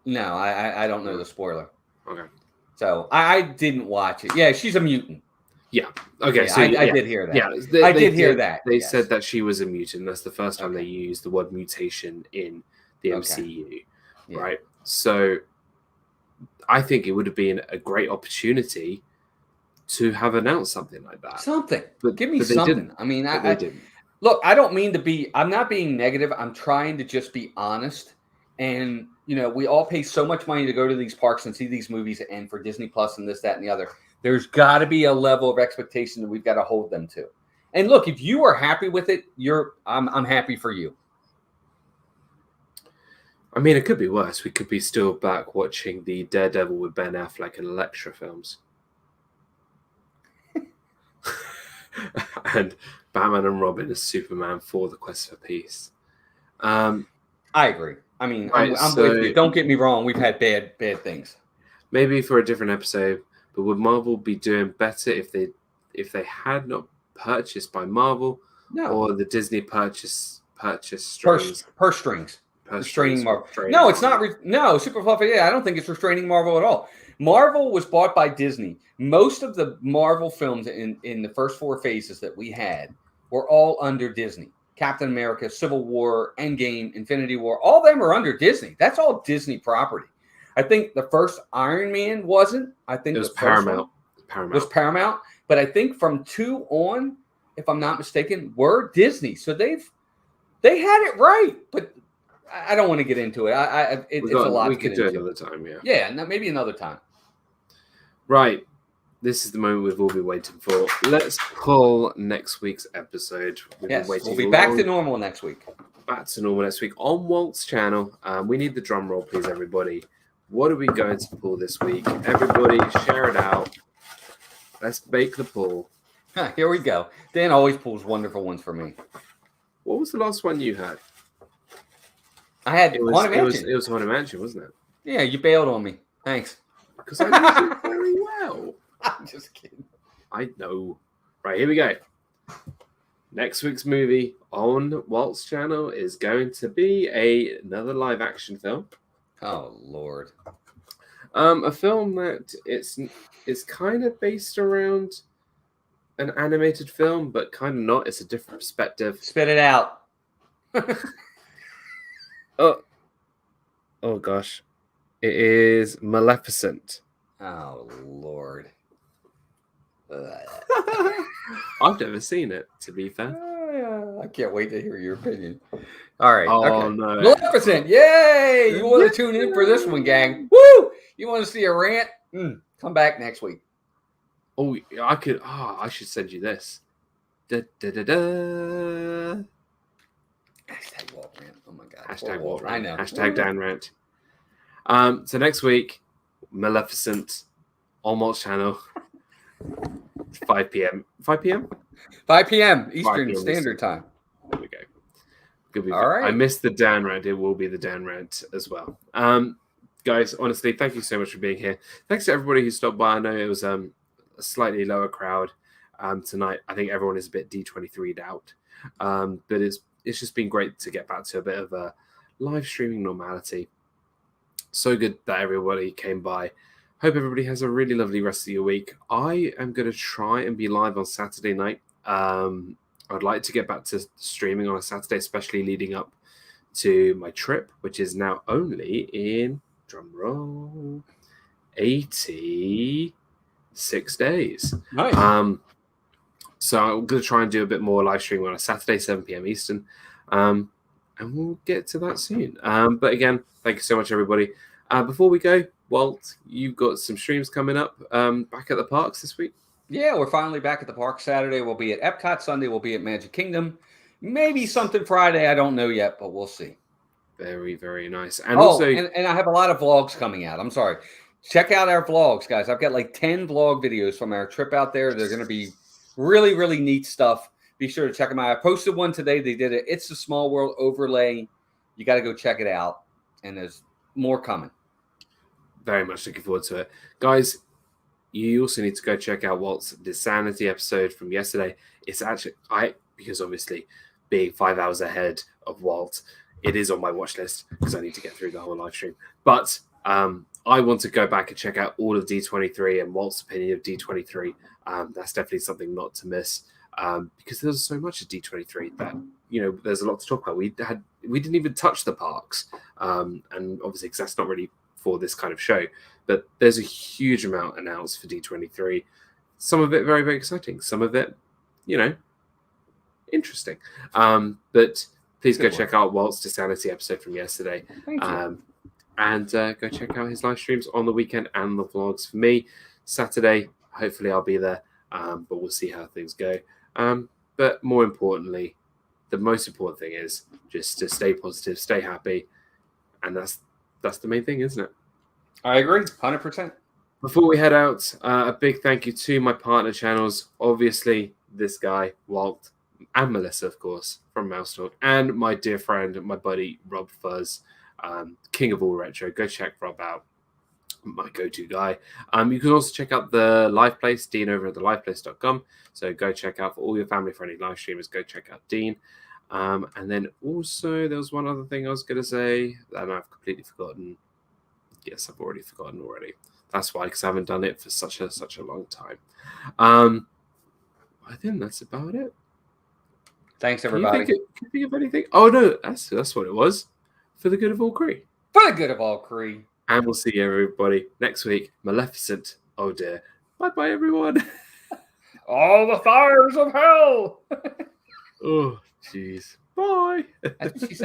No, I don't know the spoiler. Okay. So I didn't watch it. Yeah, she's a mutant. Yeah. Okay. Yeah, So I did hear that. Yeah, I did hear that. They yes. said that she was a mutant. That's the first time they used the word mutation in the MCU, right? So I think it would have been a great opportunity to have announced something like that. Something. But give me but something. Didn't. I mean, they didn't. Look, I don't mean to be. I'm not being negative. I'm trying to just be honest. And we all pay so much money to go to these parks and see these movies, and for Disney Plus and this, that, and the other. There's got to be a level of expectation that we've got to hold them to. And look, if you are happy with it, I'm happy for you. I mean, it could be worse. We could be still back watching the Daredevil with Ben Affleck and Elektra films. And Batman and Robin as Superman for the Quest for Peace. I agree. I mean, right, I'm with you. Don't get me wrong. We've had bad things. Maybe for a different episode. But would Marvel be doing better if they had not purchased by Marvel or the Disney purchase strings? Purse strings. Restraining Marvel. No, it's not. No, Super Fluffy. Yeah, I don't think it's restraining Marvel at all. Marvel was bought by Disney. Most of the Marvel films in the first 4 phases that we had were all under Disney. Captain America, Civil War, Endgame, Infinity War. All of them are under Disney. That's all Disney property. I think the first Iron Man wasn't. I think it was Paramount. It was Paramount. But I think from 2 on, if I'm not mistaken, were Disney. So they had it right. But I don't want to get into it. It's a lot to get into. We could do another time, yeah. Yeah, maybe another time. Right. This is the moment we've all been waiting for. Let's pull next week's episode. We'll be back to normal next week. Back to normal next week on Walt's channel. We need the drum roll, please, everybody. What are we going to pull this week? Everybody, share it out. Let's make the pull. Here we go. Dan always pulls wonderful ones for me. What was the last one you had? I had Haunted Mansion. It was Haunted Mansion, wasn't it? Yeah, you bailed on me. Thanks. Because I did it very well. I'm just kidding. I know. Right, here we go. Next week's movie on Walt's channel is going to be another live action film. Oh, Lord. A film that it's kind of based around an animated film, but kind of not. It's a different perspective. Spit it out. Oh gosh. It is Maleficent. Oh, Lord. I've never seen it, to be fair. I can't wait to hear your opinion. All right. Oh, okay. no. Maleficent. Yay! You want to tune in for this one, gang. Woo! You want to see a rant? Come back next week. Oh, I could. I should send you this. Da, da, da, da. Hashtag Walt rant. Oh my God. Hashtag Walt rant. I know. Hashtag Dan rant. So next week, Maleficent on Walt's channel. 5 p.m. 5 p.m. 5 p.m. Eastern 5 p.m. Standard Time. There we go. Good be all right. I missed the Dan rant. It will be the Dan rant as well. Guys, honestly, thank you so much for being here. Thanks to everybody who stopped by. I know it was a slightly lower crowd tonight. I think everyone is a bit D23'd out. But it's just been great to get back to a bit of a live streaming normality. So good that everybody came by. Hope everybody has a really lovely rest of your week. I am going to try and be live on Saturday night. I'd like to get back to streaming on a Saturday, especially leading up to my trip, which is now only in, drum roll, 86 days. Nice. So I'm going to try and do a bit more live streaming on a Saturday, 7 p.m. Eastern. And we'll get to that soon. But again, thank you so much, everybody. Before we go, Walt, you've got some streams coming up back at the parks this week. Yeah, we're finally back at the park Saturday. We'll be at Epcot Sunday. We'll be at Magic Kingdom. Maybe something Friday. I don't know yet, but we'll see. Very, very nice. And also, and I have a lot of vlogs coming out. I'm sorry. Check out our vlogs, guys. I've got like 10 vlog videos from our trip out there. They're going to be really, really neat stuff. Be sure to check them out. I posted one today. They did it. It's a Small World overlay You got to go check it out. And there's more coming. Very much looking forward to it. Guys, you also need to go check out Walt's Insanity episode from yesterday. It's actually, because obviously being 5 hours ahead of Walt, it is on my watch list because I need to get through the whole live stream. But I want to go back and check out all of D23 and Walt's opinion of D23. That's definitely something not to miss because there's so much of D23 that, there's a lot to talk about. We didn't even touch the parks. And obviously, because that's not really for this kind of show, but there's a huge amount announced for D23. Some of it very, very exciting. Some of it, interesting. But please go check out Walt's Insanity episode from yesterday. Thank you. And go check out his live streams on the weekend and the vlogs. For me, Saturday, hopefully I'll be there, but we'll see how things go. But more importantly, the most important thing is just to stay positive, stay happy, and that's the main thing, isn't it? I agree, 100%. Before we head out, a big thank you to my partner channels, obviously this guy, Walt, and Melissa, of course, from Mouse Talk, and my dear friend, my buddy, RobFuz, king of all retro. Go check Rob out, my go-to guy. You can also check out the live place, Dean, over at theliveplace.com. So go check out for all your family-friendly live streamers. Go check out Dean. And then also there was one other thing I was going to say that I've completely forgotten. Yes, I've already forgotten already. That's why, because I haven't done it for such a long time. I think that's about it. Thanks, everybody. Can you think of anything? Oh, no, that's what it was. For the good of all Cree. For the good of all Cree. And we'll see everybody next week. Maleficent. Oh, dear. Bye-bye, everyone. All the fires of hell. Oh, jeez. Bye. That's what she said.